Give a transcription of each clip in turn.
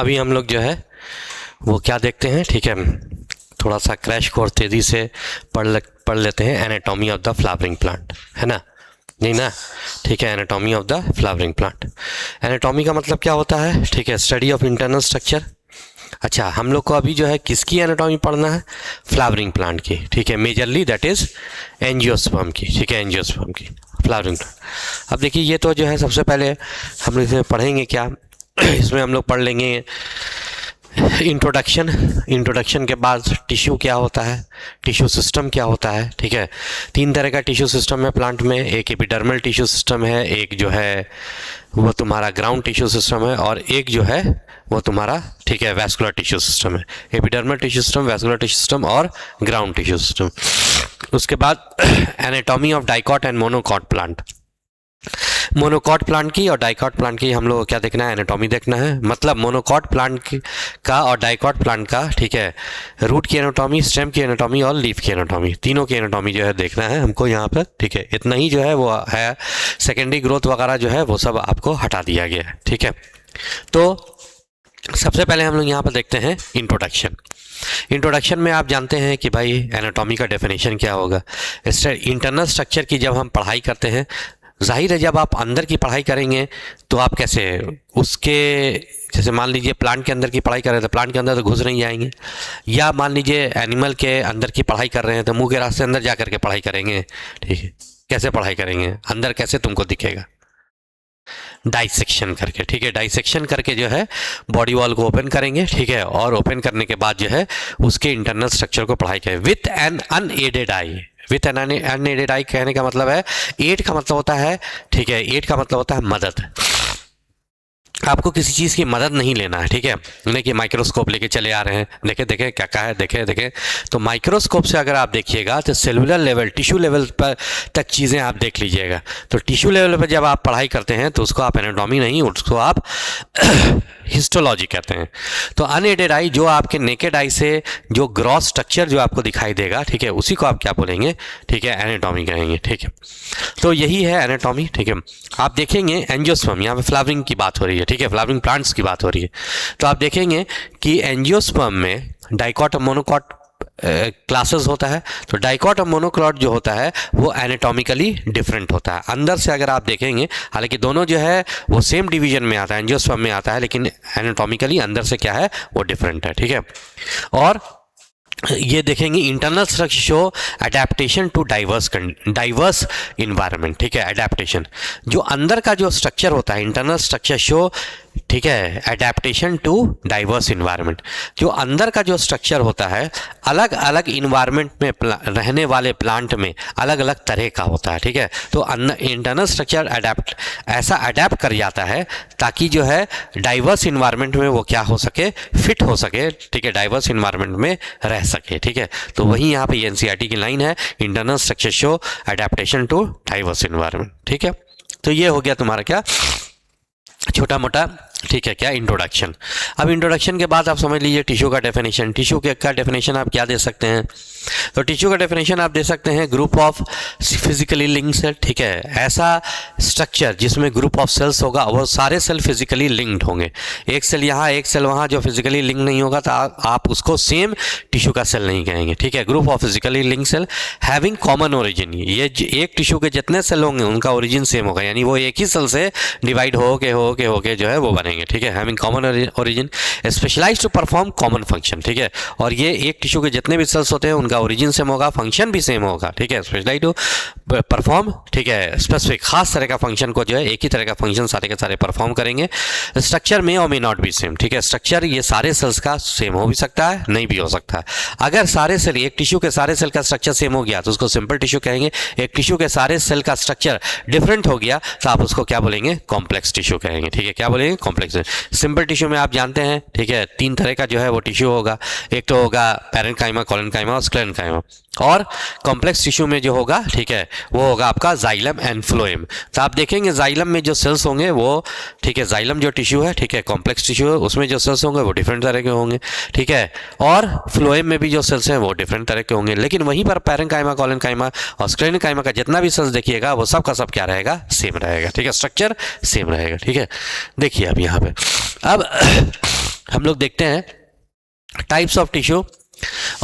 अभी हम लोग जो है वो क्या देखते हैं, ठीक है, थोड़ा सा क्रैश कोर्स तेज़ी से पढ़ लेते हैं anatomy of the flowering plant, है ना, नहीं ना, ठीक है। Anatomy of the flowering plant, anatomy का मतलब क्या होता है, ठीक है, स्टडी ऑफ इंटरनल स्ट्रक्चर। अच्छा, हम लोग को अभी जो है किसकी एनाटॉमी पढ़ना है, फ्लावरिंग प्लांट की, ठीक है, मेजरली दैट इज़ एंजियोस्पर्म की, ठीक है, एंजियोस्पर्म की फ्लावरिंग प्लांट। अब देखिए, ये तो जो है सबसे पहले हम लोग इसमें पढ़ेंगे क्या, इसमें हम लोग पढ़ लेंगे इंट्रोडक्शन के बाद टिश्यू क्या होता है, टिश्यू सिस्टम क्या होता है, ठीक है। 3 तरह का टिश्यू सिस्टम है प्लांट में, एक एपिडर्मल टिश्यू सिस्टम है, एक जो है वो तुम्हारा ग्राउंड टिश्यू सिस्टम है, और एक जो है वो तुम्हारा, ठीक है, वैस्कुलर टिश्यू सिस्टम है। Epidermal tissue system, vascular tissue system और ग्राउंड टिश्यू सिस्टम। उसके बाद anatomy of dicot and monocot plant. Monocot plant की और डाइकॉट प्लांट की हम लोग को क्या देखना है, एनाटॉमी देखना है। मतलब मोनोकॉट प्लांट का और डाइकॉट प्लांट का, ठीक है, रूट की एनाटॉमी, स्टेम की एनाटॉमी और लीफ की एनाटॉमी, तीनों की एनाटॉमी जो है देखना है हमको यहाँ पर, ठीक है। इतना ही जो है वो है, सेकेंडरी ग्रोथ वगैरह जो है वो सब आपको हटा दिया गया है, ठीक है। तो सबसे पहले हम लोग यहाँ पर देखते हैं इंट्रोडक्शन में आप जानते हैं कि भाई एनाटॉमी का डेफिनेशन क्या होगा। इंटरनल स्ट्रक्चर की जब हम पढ़ाई करते हैं, जाहिर है जब आप अंदर की पढ़ाई करेंगे तो आप कैसे उसके, जैसे मान लीजिए प्लांट के अंदर की पढ़ाई कर रहे हैं तो प्लांट के अंदर तो घुस नहीं जाएंगे, या मान लीजिए एनिमल के अंदर की पढ़ाई कर रहे हैं तो मुंह के रास्ते अंदर जा करके पढ़ाई करेंगे, ठीक है। कैसे पढ़ाई करेंगे अंदर, कैसे तुमको दिखेगा, डाइसेक्शन करके, ठीक है, डाइसेक्शन करके जो है बॉडी वॉल को ओपन करेंगे, ठीक है, और ओपन करने के बाद जो है उसके इंटरनल स्ट्रक्चर को पढ़ाई करें with an unaided eye. With an unaided eye कहने का मतलब है, एड का मतलब होता है, ठीक है, एड का मतलब होता है मदद। आपको किसी चीज़ की मदद नहीं लेना है, ठीक है, नहीं कि माइक्रोस्कोप लेके चले आ रहे हैं, देखें देखें क्या क्या है, देखें। तो माइक्रोस्कोप से अगर आप देखिएगा तो सेलुलर लेवल, टिश्यू लेवल पर तक चीज़ें आप देख लीजिएगा। तो टिश्यू लेवल पर जब आप पढ़ाई करते हैं तो उसको आप एनाटॉमी नहीं, उसको आप हिस्टोलॉजी कहते हैं। तो अनएडेड आई, जो आपके नेकेड आई से जो ग्रॉस स्ट्रक्चर जो आपको दिखाई देगा, ठीक है, उसी को आप क्या बोलेंगे, ठीक है, एनाटॉमी कहेंगे, ठीक है। तो यही है एनाटॉमी, ठीक है। आप देखेंगे एंजियोस्पर्म, यहाँ पे फ्लावरिंग की बात हो रही है, ठीक है, फ्लावरिंग प्लांट्स की बात हो रही है। तो आप देखेंगे कि एंजियोस्पर्म में डाइकॉट और मोनोकॉट क्लासेस होता है। तो डाइकॉट और मोनोकॉट जो होता है वो एनाटॉमिकली डिफरेंट होता है। अंदर से अगर आप देखेंगे, हालांकि दोनों जो है वो सेम डिवीजन में आता है, एंजियोस्पर्म में आता है, लेकिन एनाटॉमिकली अंदर से क्या है वो डिफरेंट है, ठीक है। और ये देखेंगे internal structure show adaptation to diverse environment, ठीक है, अडेप्टेशन, जो अंदर का जो स्ट्रक्चर होता है इंटरनल स्ट्रक्चर शो, ठीक है, अडेप्टेशन टू डाइवर्स इन्वायरमेंट, जो अंदर का जो स्ट्रक्चर होता है अलग अलग इन्वायरमेंट में रहने वाले प्लांट में अलग अलग तरह का होता है, ठीक है। तो इंटरनल स्ट्रक्चर ऐसा अडेप्ट कर जाता है ताकि जो है डाइवर्स इन्वायरमेंट में वो क्या हो सके, फिट हो सके, ठीक है, डाइवर्स इन्वायरमेंट में रह सके, ठीक है। तो वही यहाँ पे एनसीईआरटी की लाइन है, internal structure show adaptation to diverse environment, ठीक है। तो ये हो गया तुम्हारा क्या, छोटा मोटा, ठीक है, क्या, इंट्रोडक्शन। अब इंट्रोडक्शन के बाद आप समझ लीजिए टिश्यू का डेफिनेशन। टिश्यू का डेफिनेशन आप क्या दे सकते हैं, तो टिश्यू का डेफिनेशन आप दे सकते हैं group of physically linked cell, ठीक है, ऐसा स्ट्रक्चर जिसमें ग्रुप ऑफ सेल्स होगा, वो सारे सेल फिजिकली लिंक्ड होंगे, एक सेल यहाँ एक सेल वहाँ जो फिजिकली लिंक नहीं होगा तो आप उसको सेम टिश्यू का सेल नहीं कहेंगे, ठीक है। Group of physically linked cell having common origin, ये एक टिश्यू के जितने सेल होंगे उनका ओरिजिन सेम होगा, यानी वो एक ही सेल से डिवाइड हो के जो है वो बनेंगे, ठीक है, having common origin, specialised to perform common function, ठीक है। और ये एक टिश्यू के जितने भी सेल्स होते हैं उनका ओरिजिन सेम होगा, फंक्शन भी सेम होगा, ठीक है, स्पेशलाइज्ड टू परफॉर्म, ठीक है, स्पेसिफिक खास तरह का फंक्शन को जो है, एक ही तरह का फंक्शन सारे के सारे परफॉर्म करेंगे। स्ट्रक्चर में और मे नॉट बी सेम, ठीक है, स्ट्रक्चर ये सारे सेल्स का सेम हो भी सकता है, नहीं भी हो सकता है। अगर सारे सेल, एक टिश्यू के सारे सेल का स्ट्रक्चर सेम हो गया तो उसको सिंपल टिश्यू कहेंगे, एक टिश्यू के सारे सेल का स्ट्रक्चर डिफरेंट हो गया तो आप उसको क्या बोलेंगे, कॉम्प्लेक्स टिश्यू कहेंगे, ठीक है, क्या बोलेंगे, कॉम्प्लेक्स। सिंपल टिश्यू में आप जानते हैं, ठीक है, 3 तरह का जो है वो टिश्यू होगा, एक तो होगा पैरेन्काइमा, कोलेनकाइमा और स्क्लेरेन्काइमा, और कॉम्प्लेक्स टिश्यू में जो होगा, ठीक है, वो होगा आपका जाइलम एंड फ्लोएम। तो आप देखेंगे जाइलम में जो सेल्स होंगे वो, ठीक है, जाइलम जो टिश्यू है, ठीक है, कॉम्प्लेक्स टिश्यू है, उसमें जो सेल्स होंगे वो डिफरेंट तरह के होंगे, ठीक है, और फ्लोएम में भी जो सेल्स हैं वो डिफरेंट तरह के होंगे। लेकिन वहीं पर पैरेन्काइमा, कोलेनकाइमा और स्क्लेरेन्काइमा का जितना भी सेल्स देखिएगा वो सब का सब क्या रहेगा, सेम रहेगा, ठीक है, स्ट्रक्चर सेम रहेगा, ठीक है। देखिए अब यहाँ पे, अब हम लोग देखते हैं types of tissue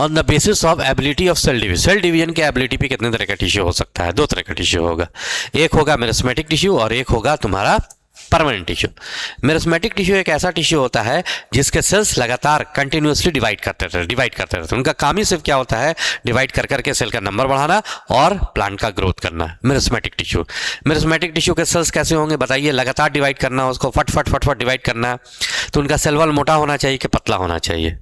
on the basis of ability of cell division. Cell division के एबिलिटी पे कितने तरह का टिश्यू हो सकता है? 2 तरह का टिश्यू होगा, एक होगा मेरिस्मेटिक टिश्यू और एक होगा तुम्हारा परमानेंट टिश्यू। मेरिस्मेटिक टिश्यू एक ऐसा टिश्यू होता है जिसके सेल्स लगातार कंटिन्यूअसली डिवाइड करते रहते हैं। उनका काम ही सिर्फ क्या होता है? डिवाइड कर करके सेल का नंबर बढ़ाना और प्लांट का ग्रोथ करना। मेरिस्मेटिक टिश्यू के सेल्स कैसे होंगे बताइए? लगातार डिवाइड करना, उसको फट फट फट फट डिवाइड करना। तो उनका सेल वॉल मोटा होना चाहिए कि पतला होना चाहिए?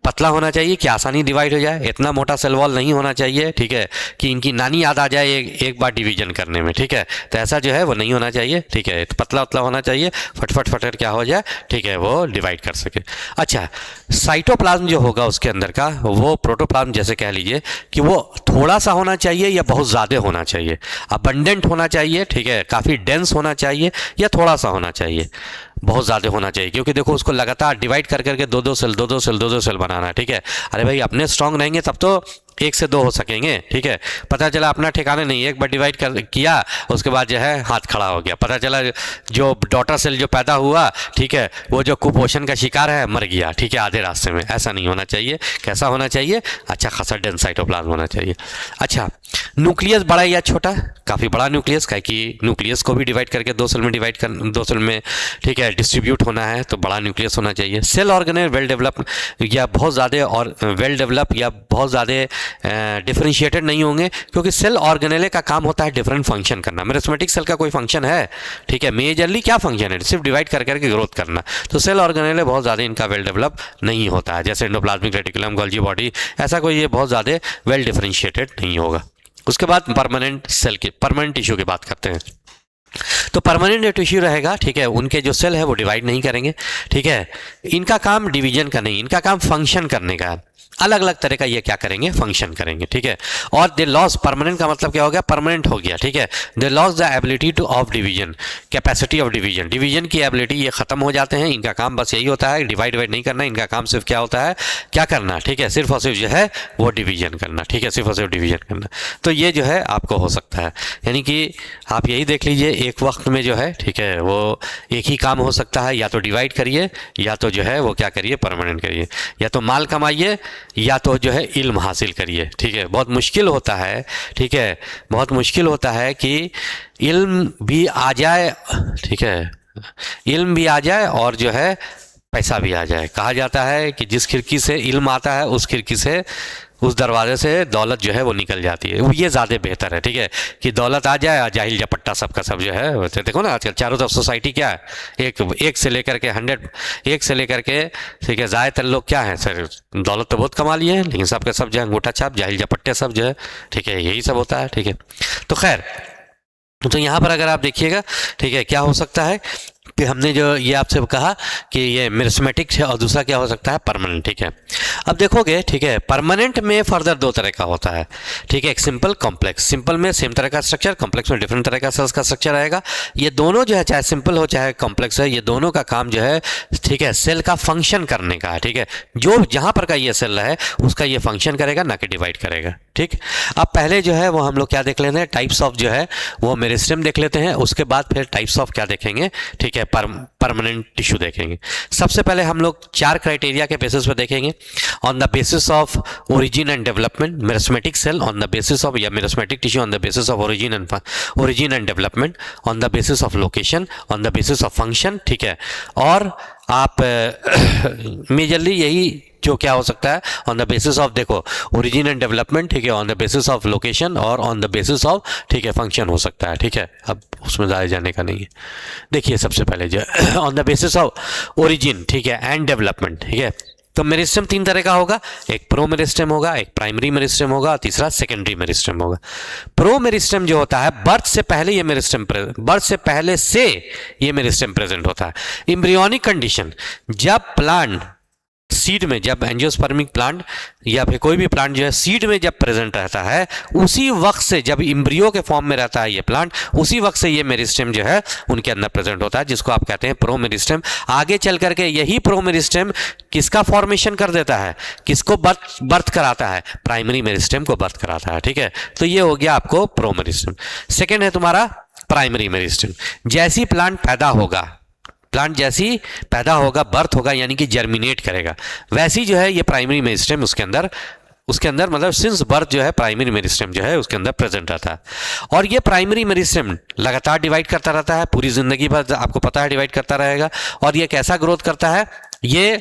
पतला होना चाहिए कि आसानी डिवाइड हो जाए। इतना मोटा सेल वॉल नहीं होना चाहिए, ठीक है, कि इनकी नानी याद आ जाए एक बार डिवीजन करने में, ठीक है। तो ऐसा जो है वो नहीं होना चाहिए, ठीक है। तो पतला पतला होना चाहिए, फटफट फटफट क्या हो जाए, ठीक है, वो डिवाइड कर सके। अच्छा, साइटोप्लाज्म जो होगा उसके अंदर का, वो प्रोटोप्लाज्म जैसे कह लीजिए कि वो थोड़ा सा होना चाहिए या बहुत ज़्यादा होना चाहिए? अबंडेंट होना चाहिए, ठीक है, काफ़ी डेंस होना चाहिए या थोड़ा सा होना चाहिए? बहुत ज़्यादा होना चाहिए, क्योंकि देखो उसको लगातार डिवाइड कर करके दो दो सेल बनाना है, ठीक है। अरे भाई अपने स्ट्रांग रहेंगे तब तो 1 से 2 हो सकेंगे, ठीक है। पता चला अपना ठिकाने नहीं, एक बार डिवाइड किया उसके बाद जो है हाथ खड़ा हो गया, पता चला जो डॉटर सेल जो पैदा हुआ, ठीक है, वो जो कुपोषण का शिकार है मर गया, ठीक है, आधे रास्ते में। ऐसा नहीं होना चाहिए। कैसा होना चाहिए? अच्छा खासा डेंस साइटोप्लाज्म होना चाहिए। अच्छा, न्यूक्लियस बड़ा या छोटा? काफ़ी बड़ा न्यूक्लियस, क्या कि न्यूक्लियस को भी डिवाइड करके 2 सेल में, ठीक है, डिस्ट्रीब्यूट होना है, तो बड़ा न्यूक्लियस होना चाहिए। सेल ऑर्गेनेल वेल डेवलप या बहुत ज़्यादा और वेल डेवलप या बहुत ज़्यादा डिफरेंशिएटेड नहीं होंगे, क्योंकि सेल ऑर्गेनेले का काम होता है डिफरेंट फंक्शन करना। मेरिस्मेटिक सेल का कोई फंक्शन है, ठीक है, मेजरली क्या फंक्शन है? सिर्फ डिवाइड कर करके ग्रोथ करना। तो सेल ऑर्गेनेले बहुत ज़्यादा इनका वेल डेवलप नहीं होता है, जैसे एंडोप्लाज्मिक रेटिकुलम, गोल्गी बॉडी, ऐसा कोई ये बहुत ज़्यादा वेल डिफरेंशिएटेड नहीं होगा। उसके बाद परमानेंट टिश्यू की बात करते हैं। तो परमानेंट टिश्यू रहेगा, ठीक है, उनके जो सेल है वो डिवाइड नहीं करेंगे, ठीक है। इनका काम डिवीजन का नहीं, इनका काम फंक्शन करने का है। अलग अलग तरह का ये क्या करेंगे? फंक्शन करेंगे, ठीक है। और दे लॉस, परमानेंट का मतलब क्या हो गया? परमानेंट हो गया, ठीक है। They lose the ability to of division, capacity of division, division की एबिलिटी ये खत्म हो जाते हैं। इनका काम बस यही होता है, डिवाइड नहीं करना। इनका काम सिर्फ क्या होता है? क्या करना, ठीक है, सिर्फ और सिर्फ जो है वो डिवीजन करना, ठीक है, सिर्फ और सिर्फ डिवीजन करना। तो ये जो है आपको हो सकता है, यानी कि आप यही देख लीजिए एक वक्त में जो है, ठीक है, वो एक ही काम हो सकता है, या तो डिवाइड करिए या तो जो है वो क्या करिए? परमानेंट करिए, या तो माल कमाइए या तो जो है इल्म हासिल करिए, ठीक है। बहुत मुश्किल होता है, ठीक है, बहुत मुश्किल होता है कि इल्म भी आ जाए, ठीक है, इल्म भी आ जाए और जो है पैसा भी आ जाए। कहा जाता है कि जिस खिड़की से इल्म आता है उस खिड़की से, उस दरवाजे से दौलत जो है वो निकल जाती है। वो ये ज़्यादा बेहतर है, ठीक है, कि दौलत आ जाए और जाहिल झपट्टा सबका सब जो है। वैसे देखो ना आजकल चारों तरफ सोसाइटी क्या है, एक से लेकर के 100, एक से लेकर के, ठीक है, ज़्यादातर लोग क्या है सर, दौलत तो बहुत कमा लिए हैं, लेकिन सबके सब जो है अंगूठा छाप, जाहिल झपट्टे सब जो है, ठीक है, यही सब होता है, ठीक है। तो खैर, तो यहाँ पर अगर आप देखिएगा, ठीक है, क्या हो सकता है कि हमने जो ये आपसे कहा कि ये मेरिस्मेटिक है और दूसरा क्या हो सकता है? परमानेंट, ठीक है। अब देखोगे, ठीक है, परमानेंट में फर्दर 2 तरह का होता है, ठीक है, एक सिंपल, कॉम्प्लेक्स। सिंपल में सेम तरह का स्ट्रक्चर, कॉम्प्लेक्स में डिफरेंट तरह का सेल्स का स्ट्रक्चर आएगा। ये दोनों जो है, चाहे सिंपल हो चाहे कॉम्प्लेक्स है, ये दोनों का काम जो है, ठीक है, सेल का फंक्शन करने का है, ठीक है। जो जहाँ पर का ये सेल है उसका ये फंक्शन करेगा, ना कि डिवाइड करेगा, ठीक। अब पहले जो है वो हम लोग क्या देख लेते हैं? टाइप्स ऑफ जो है वो मेरिस्टेम देख लेते हैं, उसके बाद फिर टाइप्स ऑफ क्या देखेंगे, ठीक है, परमानेंट टिश्यू देखेंगे। सबसे पहले हम लोग 4 क्राइटेरिया के बेसिस पर देखेंगे। On the basis of origin and development, meristematic cell on the basis of, या meristematic tissue on the basis of origin and development, on the basis of location, on the basis of function, ठीक है। और आप majorly यही जो क्या हो सकता है, ऑन द बेसिस ऑफ, देखो, ओरिजिन एंड डेवलपमेंट, ठीक है, on the basis of location और ऑन द बेसिस ऑफ, ठीक है, फंक्शन हो सकता है, ठीक है। अब उसमें ज़्यादा जाने का नहीं है। देखिए सबसे पहले जो on the basis of origin, ठीक है, एंड डेवलपमेंट, ठीक है। तो मेरिस्टेम 3 तरह का होगा, एक प्रो मेरिस्टेम होगा, एक प्राइमरी मेरिस्टेम होगा, तीसरा सेकेंडरी मेरिस्टेम होगा। प्रो मेरिस्टेम जो होता है, बर्थ से पहले ये मेरिस्टेम प्रेजेंट होता है। एम्ब्रियोनिक कंडीशन, जब प्लांट सीड में, जब एंजियोस्पर्मिक प्लांट या फिर कोई भी प्लांट जो है सीड में जब प्रेजेंट रहता है, उसी वक्त से, जब एम्ब्रियो के फॉर्म में रहता है ये प्लांट, उसी वक्त से ये मेरिस्टेम जो है उनके अंदर प्रेजेंट होता है, जिसको आप कहते हैं प्रो मेरिस्टेम। आगे चल करके यही प्रो मेरिस्टेम किसका फॉर्मेशन कर देता है, किसको बर्थ कराता है? प्राइमरी मेरिस्टेम को बर्थ कराता है, ठीक है। तो ये हो गया आपको प्रो मेरिस्टेम। सेकेंड है तुम्हारा प्राइमरी मेरिस्टेम। जैसी प्लांट पैदा होगा, प्लांट जैसी पैदा होगा, बर्थ होगा यानी कि जर्मिनेट करेगा, वैसी जो है ये प्राइमरी मेरिस्टेम उसके अंदर मतलब सिंस बर्थ जो है प्राइमरी मेरिस्टेम जो है उसके अंदर प्रेजेंट रहता है। और ये प्राइमरी मेरिस्टेम लगातार डिवाइड करता रहता है, पूरी जिंदगी भर आपको पता है डिवाइड करता रहेगा। और ये कैसा ग्रोथ करता है, ये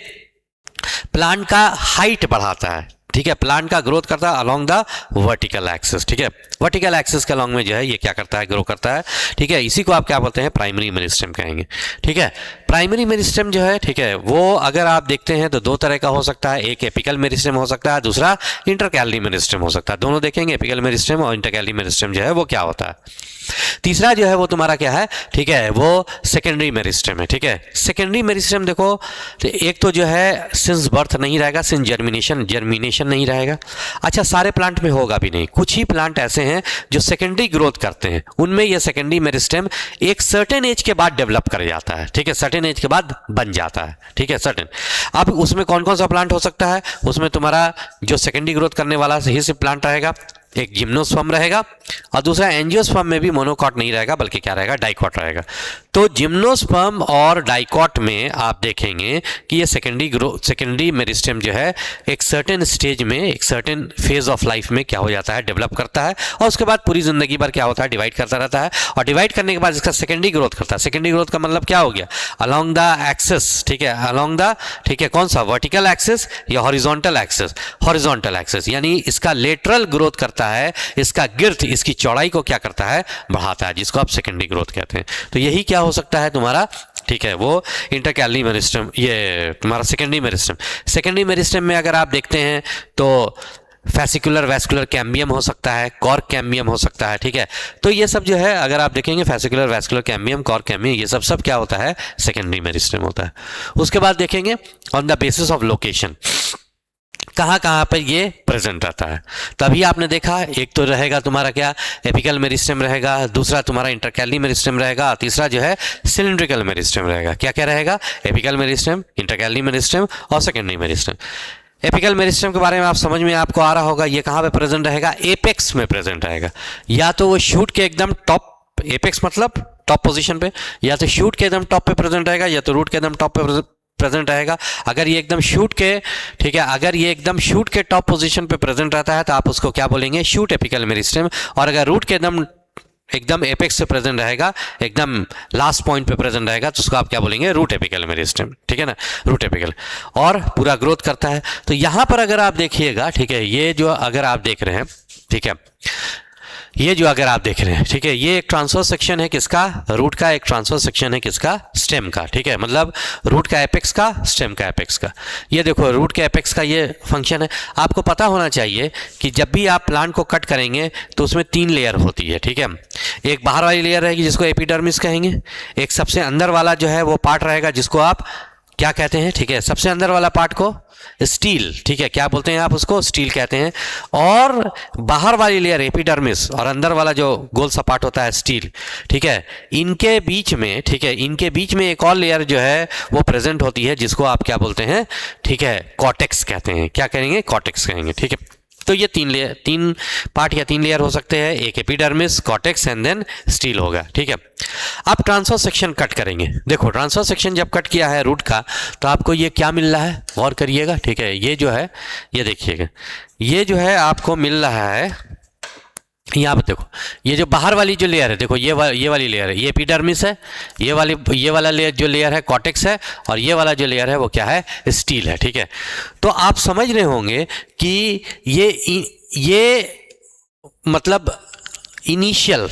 प्लांट का हाइट बढ़ाता है, ठीक है, प्लांट का ग्रोथ करता है अलोंग द वर्टिकल एक्सिस, ठीक है, वर्टिकल एक्सिस के अलोंग में जो है ये क्या करता है, ग्रो करता है, ठीक है। इसी को आप क्या बोलते हैं, प्राइमरी मेरिस्टेम कहेंगे, ठीक है। प्राइमरी मेरिस्टेम जो है, ठीक है, वो अगर आप देखते हैं तो दो तरह का हो सकता है, एक एपिकल मेरिस्टेम हो सकता है, दूसरा इंटरकैलरी मेरिस्टेम हो सकता है। दोनों देखेंगे, एपिकल मेरिस्टेम और इंटरकैलरी मेरिस्टेम जो है वो क्या होता है। तीसरा जो है वो तुम्हारा क्या है, ठीक है, वो सेकेंडरी मेरिस्टेम है, ठीक है। सेकेंडरी मेरिस्टेम देखो, एक तो जो है सिंस बर्थ नहीं रहेगा, सिंस जर्मिनेशन नहीं रहेगा। अच्छा, सारे प्लांट में होगा भी नहीं, कुछ ही प्लांट ऐसे हैं जो सेकेंडरी ग्रोथ करते हैं, उनमें ये सेकेंडरी मेरिस्टेम एक सर्टेन एज के बाद डेवलप कर जाता है, ठीक है, सर्टेन एज के बाद बन जाता है, ठीक है, सर्टेन। अब उसमें कौन कौन सा प्लांट हो सकता है, उसमें तुम्हारा जो सेकेंडरी ग्रोथ करने वाला ही सिर्फ प्लांट रहेगा, एक जिम्नोस्पर्म रहेगा और दूसरा एंजियोस्पर्म में भी मोनोकॉट नहीं रहेगा बल्कि क्या रहेगा, डाइकॉट रहेगा। तो जिम्नोस्पर्म और डाइकॉट में आप देखेंगे कि ये सेकेंडरी मेरिस्टेम जो है एक सर्टेन स्टेज में, एक सर्टेन फेज ऑफ लाइफ में क्या हो जाता है, डेवलप करता है और उसके बाद पूरी जिंदगी भर क्या होता है, डिवाइड करता रहता है। और डिवाइड करने के बाद इसका सेकेंडरी ग्रोथ करता है। सेकेंडरी ग्रोथ का मतलब क्या हो गया, अलोंग द एक्सिस, ठीक है, अलोंग द, ठीक है, कौन सा, वर्टिकल एक्सिस या हॉरिजॉन्टल एक्सिस, हॉरिजॉन्टल एक्सिस, यानी इसका लेटरल ग्रोथ करता है, इसका गिर्थ, इसकी चौड़ाई को क्या करता है, बढ़ाता है, जिसको आप सेकेंडरी ग्रोथ कहते हैं। तो यही क्या हो सकता है तुम्हारा, ठीक है, वो इंटरकैलरी मेरिस्टेम, ये तुम्हारा सेकेंडरी मेरिस्टेम। सेकेंडरी मेरिस्टेम में अगर आप देखते हैं तो फैसिकुलर वैस्कुलर कैम्बियम हो सकता है, कॉर्क कैम्बियम हो सकता है, ठीक है। तो ये सब जो है अगर आप देखेंगे fascicular vascular cambium, cork cambium, ये सब क्या होता है, सेकेंडरी मेरिस्टेम होता है। उसके बाद देखेंगे on the basis of location, कहाँ कहाँ पर ये प्रेजेंट रहता है। तभी आपने देखा, एक तो रहेगा तुम्हारा क्या, एपिकल मेरिस्टेम रहेगा, दूसरा तुम्हारा इंटरकैलरी मेरिस्टेम रहेगा, तीसरा जो है सिलिंड्रिकल मेरिस्टेम रहेगा। क्या क्या रहेगा, एपिकल मेरिस्टेम, इंटरकैलरी मेरिस्टेम और सेकेंडरी मेरिस्टेम। एपिकल मेरिस्टेम के बारे में आप समझ में आपको आ रहा होगा, ये कहाँ पे प्रेजेंट रहेगा, एपेक्स में प्रेजेंट रहेगा, या तो वो शूट के एकदम टॉप, एपेक्स मतलब टॉप पोजीशन पे, या तो शूट के एकदम टॉप पे प्रेजेंट रहेगा, या तो रूट के एकदम टॉप पे प्रेजेंट रहेगा। अगर ये एकदम शूट के, ठीक है, अगर ये एकदम शूट के टॉप पोजीशन पे प्रेजेंट रहता है तो आप उसको क्या बोलेंगे, शूट एपिकल मेरिस्टेम। और अगर रूट के एकदम एपेक्स से प्रेजेंट रहेगा, एकदम लास्ट पॉइंट पे प्रेजेंट रहेगा, तो उसको आप क्या बोलेंगे, रूट एपिकल मेरिस्टेम, ठीक है ना, रूट एपिकल, और पूरा ग्रोथ करता है। तो यहां पर अगर आप देखिएगा, ठीक है, ये जो अगर आप देख रहे हैं, ठीक है, ये जो अगर आप देख रहे हैं, ठीक है, ये एक ट्रांसफर सेक्शन है किसका, रूट का, एक ट्रांसफर सेक्शन है किसका, स्टेम का, ठीक है, मतलब रूट का एपेक्स का, स्टेम का एपेक्स का। ये देखो रूट के एपेक्स का ये फंक्शन है। आपको पता होना चाहिए कि जब भी आप प्लांट को कट करेंगे तो उसमें 3 लेयर होती है, ठीक है। एक बाहर वाली लेयर रहेगी जिसको एपिडर्मिस कहेंगे, एक सबसे अंदर वाला जो है वो पार्ट रहेगा जिसको आप क्या कहते हैं, ठीक है, सबसे अंदर वाला पार्ट को स्टील, ठीक है, क्या बोलते हैं आप उसको, स्टील कहते हैं। और बाहर वाली लेयर एपिडर्मिस और अंदर वाला जो गोल सा पार्ट होता है स्टील, ठीक है, इनके बीच में, ठीक है, इनके बीच में एक और लेयर जो है वो प्रेजेंट होती है जिसको आप क्या बोलते हैं, ठीक है, कॉर्टेक्स कहते हैं। क्या कहेंगे, कॉर्टेक्स कहेंगे, ठीक है। तो ये 3 पार्ट या 3 लेयर हो सकते हैं, एक epidermis, cortex and then stele होगा, ठीक है। आप ट्रांसफर सेक्शन कट करेंगे, देखो ट्रांसफर सेक्शन जब कट किया है रूट का तो आपको ये क्या मिल रहा है, गौर करिएगा, ठीक है, ये जो है, ये देखिएगा, ये जो है आपको मिल रहा है, यहाँ पर देखो, ये जो बाहर वाली जो लेयर है, देखो ये वाली लेयर है, ये एपिडर्मिस है, ये वाला लेयर जो लेयर है कॉर्टेक्स है, और ये वाला जो लेयर है वो क्या है, स्टील है, ठीक है। तो आप समझ रहे होंगे कि ये मतलब इनिशियल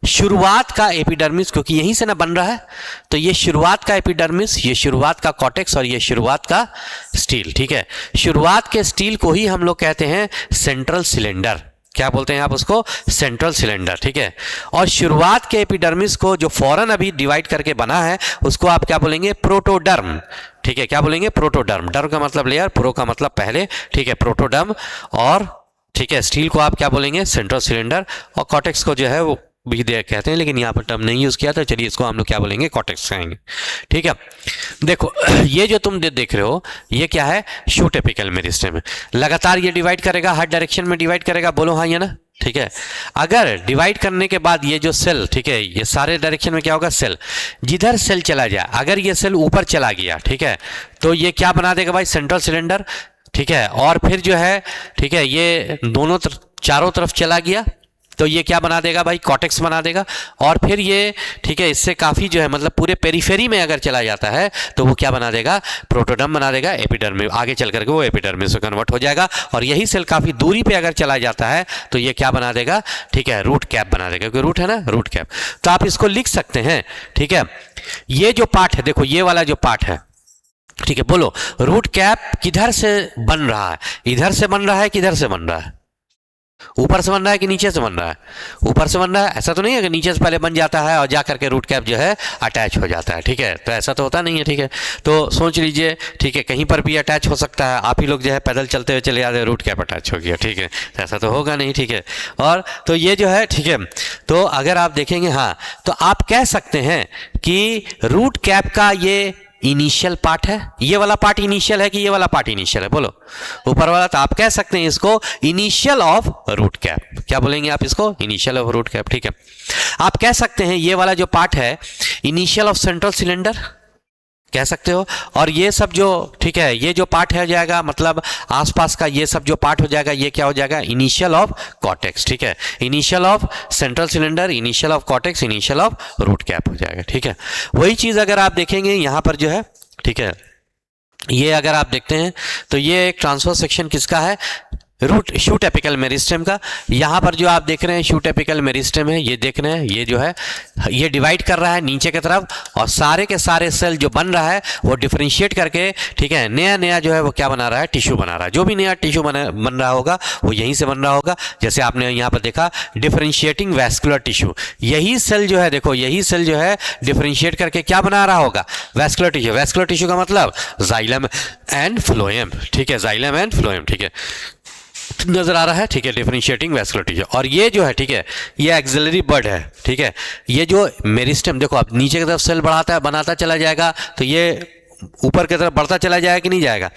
शुरुआत का एपिडर्मिस, क्योंकि यहीं से ना बन रहा है, तो ये शुरुआत का एपिडर्मिस, ये शुरुआत का कॉर्टेक्स और ये शुरुआत का स्टील, ठीक है। शुरुआत के स्टील को ही हम लोग कहते हैं सेंट्रल सिलेंडर। क्या बोलते हैं आप उसको, सेंट्रल सिलेंडर, ठीक है। और शुरुआत के एपिडर्मिस को जो फौरन अभी डिवाइड करके बना है उसको आप क्या बोलेंगे, प्रोटोडर्म, ठीक है। क्या बोलेंगे, प्रोटोडर्म। डर्म का मतलब लेयर, प्रो का मतलब पहले, ठीक है, प्रोटोडर्म। और ठीक है, स्टील को आप क्या बोलेंगे, सेंट्रल सिलेंडर। और कॉर्टेक्स को जो है वो भी कहते हैं, लेकिन यहाँ पर टर्म नहीं यूज किया, तो चलिए इसको हम लोग क्या बोलेंगे, कॉर्टेक्स कहेंगे, ठीक है। देखो ये जो तुम देख रहे हो ये क्या है, शूट एपिकल मेरिस्टेम है। लगातार ये डिवाइड करेगा, हर डायरेक्शन में डिवाइड करेगा, बोलो हाँ या ना, ठीक है। अगर डिवाइड करने के बाद ये जो सेल, ठीक है, ये सारे डायरेक्शन में क्या होगा, सेल, जिधर सेल चला जाए, अगर ये सेल ऊपर चला गया, ठीक है, तो ये क्या बना देगा भाई, सेंट्रल सिलेंडर, ठीक है। और फिर जो है, ठीक है, ये दोनों चारों तरफ चला गया तो ये क्या बना देगा भाई, कॉर्टेक्स बना देगा। और फिर ये, ठीक है, इससे काफ़ी जो है मतलब पूरे पेरिफेरी में अगर चला जाता है तो वो क्या बना देगा, प्रोटोडर्म बना देगा, एपिडर्मिस, आगे चल करके वो एपिडर्मिस से कन्वर्ट हो जाएगा। और यही सेल काफ़ी दूरी पे अगर चला जाता है तो ये क्या बना देगा, ठीक है, रूट कैप बना देगा, क्योंकि रूट है ना, रूट कैप। तो आप इसको लिख सकते हैं, ठीक है। ये जो पार्ट है, देखो ये वाला जो पार्ट है, ठीक है, बोलो रूट कैप किधर से बन रहा है, इधर से बन रहा है, किधर से बन रहा है, ऊपर से बन रहा है कि नीचे से बन रहा है, ऊपर से बन रहा है। ऐसा तो नहीं है कि नीचे से पहले बन जाता है और जा करके रूट कैप जो है अटैच हो जाता है, ठीक है, तो ऐसा तो होता नहीं है, ठीक है। तो सोच लीजिए, ठीक है, कहीं पर भी अटैच हो सकता है, आप ही लोग जो है पैदल चलते हुए चले जाते हैं, रूट कैप अटैच हो गया, ठीक है, तो ऐसा तो होगा नहीं, ठीक है। और तो ये जो है, ठीक है, तो अगर आप देखेंगे, हाँ, तो आप कह सकते हैं कि रूट कैप का ये इनिशियल पार्ट है, ये वाला पार्ट इनिशियल है कि ये वाला पार्ट इनिशियल है, बोलो ऊपर वाला। तो आप कह सकते हैं इसको इनिशियल ऑफ रूट कैप, क्या बोलेंगे आप इसको, इनिशियल ऑफ रूट कैप, ठीक है। आप कह सकते हैं ये वाला जो पार्ट है इनिशियल ऑफ सेंट्रल सिलेंडर, कह सकते हो। और ये सब जो, ठीक है, ये जो पार्ट हो जाएगा, मतलब आसपास का ये सब जो पार्ट हो जाएगा, ये क्या हो जाएगा, इनिशियल ऑफ कॉर्टेक्स, ठीक है, initial of central cylinder, initial of cortex, initial of root cap हो जाएगा, ठीक है। वही चीज अगर आप देखेंगे यहाँ पर जो है, ठीक है, ये अगर आप देखते हैं तो ये एक ट्रांसफर सेक्शन किसका है, रूट शूट एपिकल मेरिस्टेम का। यहाँ पर जो आप देख रहे हैं शूट एपिकल मेरिस्टेम है, ये देख रहे हैं, ये जो है ये डिवाइड कर रहा है नीचे की तरफ, और सारे के सारे सेल जो बन रहा है वो डिफरेंशिएट करके, ठीक है, नया नया जो है वो क्या बना रहा है, टिश्यू बना रहा है। जो भी नया टिश्यू बन रहा होगा वो यहीं से बन रहा होगा। जैसे आपने यहाँ पर देखा डिफरेंशिएटिंग वैस्कुलर टिश्यू, यही सेल जो है, देखो यही सेल जो है डिफरेंशिएट करके क्या बना रहा होगा, वैस्कुलर टिश्यू। वैस्कुलर टिश्यू का मतलब जाइलम एंड फ्लोएम, ठीक है, जाइलम एंड फ्लोएम, ठीक है, नजर आ रहा है, ठीक है, डिफरेंशिएटिंग वैस्कुलर टिश्यू। और ये जो है, ठीक है, ये एक्सिलरी बड है, ठीक है, ये जो मेरिस्टेम, देखो अब नीचे की तरफ सेल बढ़ाता है, बनाता चला जाएगा तो ये ऊपर की तरफ बढ़ता चला जाएगा कि नहीं जाएगा।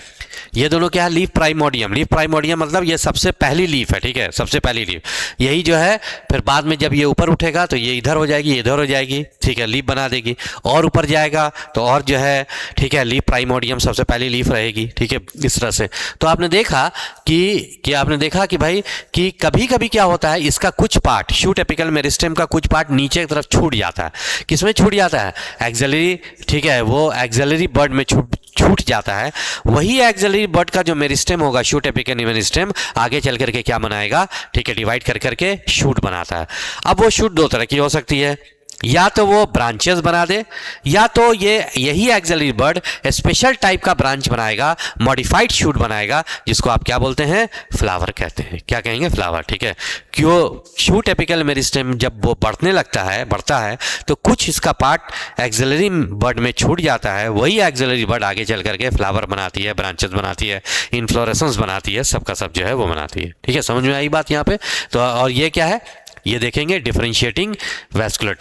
ये दोनों क्या है, लीफ प्राइमोडियम, लीफ प्राइमोडियम मतलब ये सबसे पहली लीफ है, ठीक है, सबसे पहली लीफ, यही जो है फिर बाद में जब ये ऊपर उठेगा तो ये इधर हो जाएगी, ये इधर हो जाएगी, ठीक है, लीफ बना देगी। और ऊपर जाएगा तो और जो है, ठीक है, लीफ प्राइमोडियम सबसे पहली लीफ रहेगी, ठीक है, इस तरह से। तो आपने देखा कि भाई कि कभी कभी क्या होता है, इसका कुछ पार्ट, शूट एपिकल मेरिस्टेम का कुछ पार्ट नीचे की तरफ छूट जाता है। किसमें छूट जाता है, एक्सिलरी, ठीक है, वो एक्सिलरी बड में छूट जाता है। वही एक्सिलरी बड का जो मेरिस्टेम होगा, शूट एपिकल मेरिस्टेम, आगे चल करके क्या बनाएगा, ठीक है, डिवाइड कर करके शूट बनाता है। अब वो शूट दो तरह की हो सकती है, या तो वो ब्रांचेस बना दे, या तो यही एक्सिलरी बड स्पेशल टाइप का ब्रांच बनाएगा, मॉडिफाइड शूट बनाएगा, जिसको आप क्या बोलते हैं, फ्लावर कहते हैं। क्या कहेंगे, फ्लावर, ठीक है। क्यों, शूट एपिकल मेरिस्टेम जब वो बढ़ता है तो कुछ इसका पार्ट एक्सिलरी बड में छूट जाता है, वही एक्सिलरी बड आगे चल करके फ्लावर बनाती है, ब्रांचेस बनाती है, इन्फ्लोरेसेंस बनाती है, सबका सब जो है वो बनाती है, ठीक है। समझ में आई बात यहाँ पे। तो और ये क्या है, ये देखेंगे डिफरेंशिएटिंग वैस्कुलर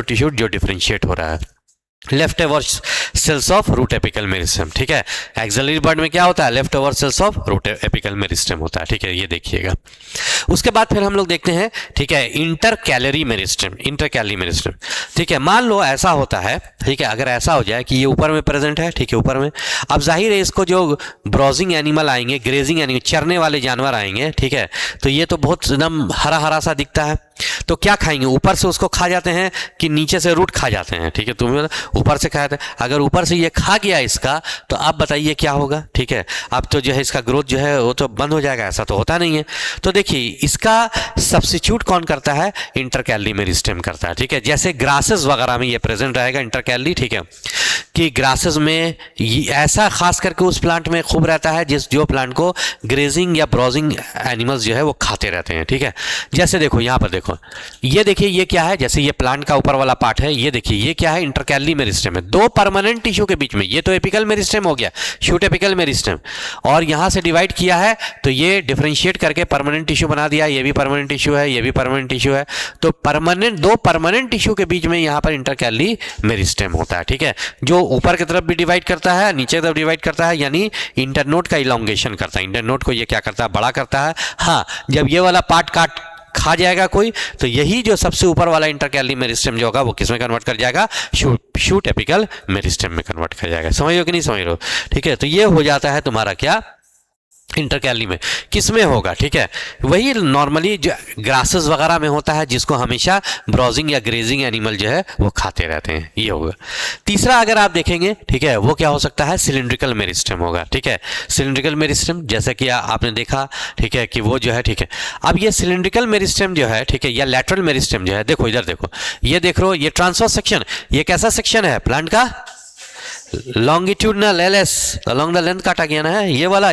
टिश्यू जो डिफरेंशिएट हो रहा है, left over cells of root apical meristem, ठीक है। एक्सिलरी बड में क्या होता है, left over cells of root apical meristem होता है, ठीक है, ये देखिएगा। उसके बाद फिर हम लोग देखते हैं, ठीक है, इंटरकैलरी मेरिस्टेम, ठीक है। मान लो ऐसा होता है, ठीक है, अगर ऐसा हो जाए कि ये ऊपर में प्रेजेंट है, ठीक है, ऊपर में, अब जाहिर है इसको जो ब्राउजिंग एनिमल आएंगे, ग्रेजिंग एनिमल, चरने वाले जानवर आएंगे, ठीक है, तो ये तो बहुत एकदम हरा हरा सा दिखता है, तो क्या खाएंगे, ऊपर से उसको खा जाते हैं कि नीचे से रूट खा जाते हैं, ठीक है, तुम्हें ऊपर से खाते हैं। अगर ऊपर से ये खा गया इसका, तो आप बताइए क्या होगा, ठीक है। अब तो जो है इसका ग्रोथ जो है वो तो बंद हो जाएगा, ऐसा तो होता नहीं है। तो देखिए इसका सब्स्टिट्यूट कौन करता है, इंटरकैलरी मेरिस्टेम करता है, ठीक है। जैसे ग्रासेस वगैरह में ये प्रेजेंट रहेगा इंटरकैलरी, ठीक है, कि ग्रासेस में ऐसा खास करके उस प्लांट में खूब रहता है जो प्लांट को ग्रेजिंग या ब्राउजिंग एनिमल्स जो है वो खाते रहते हैं, ठीक है। जैसे देखो यहाँ पर देखो, ये देखिए ये क्या है, जैसे ये प्लांट का ऊपर वाला पार्ट है, ये देखिए ये क्या है, इंटरकैलरी मेरिस्टेम है, दो परमानेंट टिश्यू के बीच में। ये तो एपिकल मेरिस्टेम हो गया, शूट एपिकल मेरिस्टेम, और यहाँ से डिवाइड किया है तो ये डिफरेंशिएट करके परमानेंट टिश्यू बना दिया, ये भी परमानेंट टिश्यू है, ये भी परमानेंट टिश्यू है। तो दो परमानेंट टिश्यू के बीच में यहाँ पर इंटरकैलरी मेरिस्टेम होता है, ठीक है, जो ऊपर की तरफ भी डिवाइड करता है, नीचे की तरफ डिवाइड करता है, यानी इंटरनोड का इलोंगेशन करता है। इंटरनोड को ये क्या करता है, बड़ा करता है। हाँ, जब ये वाला पार्ट खा जाएगा कोई, तो यही जो सबसे ऊपर वाला इंटरकैली मेरिस्टेम जो होगा वो किसमें कन्वर्ट कर जाएगा, शूट एपिकल मेरिस्टेम में कन्वर्ट कर जाएगा। समझ लो कि नहीं समझ लो, ठीक है। तो ये हो जाता है तुम्हारा क्या, इंटरकैली में किसमें होगा, ठीक है, वही नॉर्मली जो ग्रासेस वगैरह में होता है, जिसको हमेशा ब्राउजिंग या ग्रेजिंग एनिमल जो है वो खाते रहते हैं, ये होगा। तीसरा अगर आप देखेंगे, ठीक है, वो क्या हो सकता है, सिलिंड्रिकल मेरिस्टेम होगा, ठीक है। सिलिंड्रिकल मेरिस्टेम जैसे कि आपने देखा, ठीक है, कि वो जो है, ठीक है। अब ये सिलिंड्रिकल मेरिस्टेम जो है, ठीक है, या लैटरल मेरिस्टेम जो है, देखो इधर देखो, ये देख रहे हो, ये ट्रांसवर्स सेक्शन, ये कैसा सेक्शन है प्लांट का, longitudinal LS, along the length काटा गया ना है, ये वाला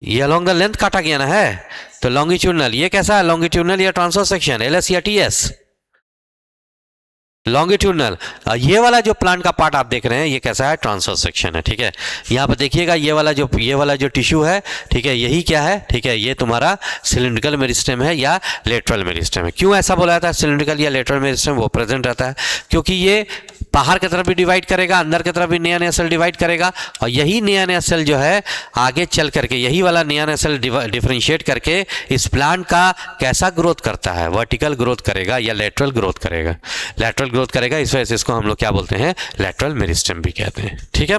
ये अलोंग द लेंथ काटा गया ना है, तो लॉन्गिट्यूडनल, ये कैसा है, लॉन्गिट्यूडनल या ट्रांसवर्स सेक्शन, एलएस या टीएस, लॉन्गिट्यूडनल। ये वाला जो प्लांट का पार्ट आप देख रहे हैं, ये कैसा है, ट्रांसवर्स सेक्शन है, ठीक है। यहाँ पर देखिएगा ये वाला जो टिश्यू है, ठीक है, यही क्या है, ठीक है, ये तुम्हारा सिलिंड्रिकल मेरिस्टेम है या लेटरल मेरिस्टेम है। क्यों ऐसा बोला जाता है सिलिंड्रिकल या लेटरल मेरिस्टेम, वो प्रेजेंट रहता है क्योंकि ये बाहर की तरफ भी डिवाइड करेगा, अंदर की तरफ भी नया नया सेल डिवाइड करेगा, और यही नया नया सेल जो है आगे चल करके, यही वाला नया नया सेल डिफरेंशिएट करके इस प्लांट का कैसा ग्रोथ करता है, वर्टिकल ग्रोथ करेगा या लेटरल ग्रोथ करेगा, लेटरल ग्रोथ करेगा। इस वजह से इसको हम लोग क्या बोलते हैं, लेटरल मेरिस्टेम भी कहते हैं, ठीक है।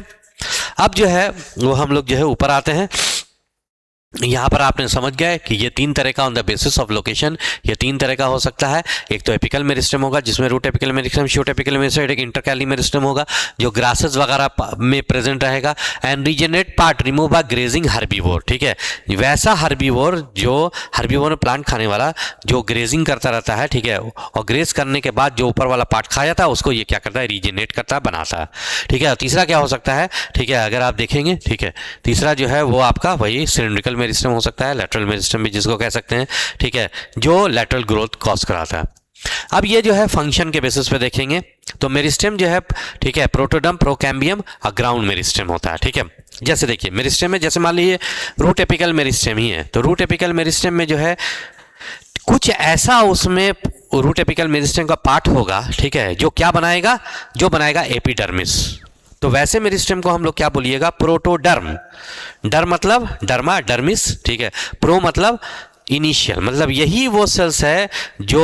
अब जो है वो हम लोग जो है ऊपर आते हैं, यहाँ पर आपने समझ गए कि ये तीन तरह का on the basis of location, ये तीन तरह का हो सकता है। एक तो एपिकल मेरिस्टेम होगा जिसमें root apical meristem, shoot apical meristem, एक इंटरकैली मेरिस्टेम होगा जो ग्रासेस वगैरह में प्रेजेंट रहेगा। And regenerate part remove by grazing herbivore, ठीक है, वैसा हर्बीवोर जो हर्बीवोर प्लांट खाने वाला जो ग्रेजिंग करता रहता है, ठीक है, और ग्रेज करने के बाद जो ऊपर वाला पार्ट खाया जाता है उसको ये क्या करता है, रीजनरेट करता है, बनाता है, ठीक है। तीसरा क्या हो सकता है, ठीक है, अगर आप देखेंगे, ठीक है, तीसरा जो है वो आपका वही सिलिंड्रिकल मेरिस्टेम हो सकता है, लेटरल मेरिस्टेम भी जिसको कह सकते हैं, ठीक है, जो लेटरल ग्रोथ कॉज कराता है। अब ये जो है फंक्शन के बेसिस पे देखेंगे तो मेरिस्टेम जो है, ठीक है, प्रोटोडर्म, प्रोकैम्बियम और ग्राउंड मेरिस्टेम होता है, ठीक है। जैसे देखिए मेरिस्टेम में, जैसे मान लीजिए रूट एपिकल मेरिस्टेम ही है, तो रूट एपिकल मेरिस्टेम में जो है कुछ ऐसा उसमें रूट एपिकल मेरिस्टेम का पार्ट होगा, ठीक है, जो क्या बनाएगा, जो बनाएगा एपिडर्मिस। तो वैसे मेरिस्टेम को हम लोग क्या बोलिएगा, प्रोटोडर्म। डर्म मतलब डर्मा, डर्मिस, ठीक है। प्रो मतलब इनिशियल, मतलब यही वो सेल्स है जो,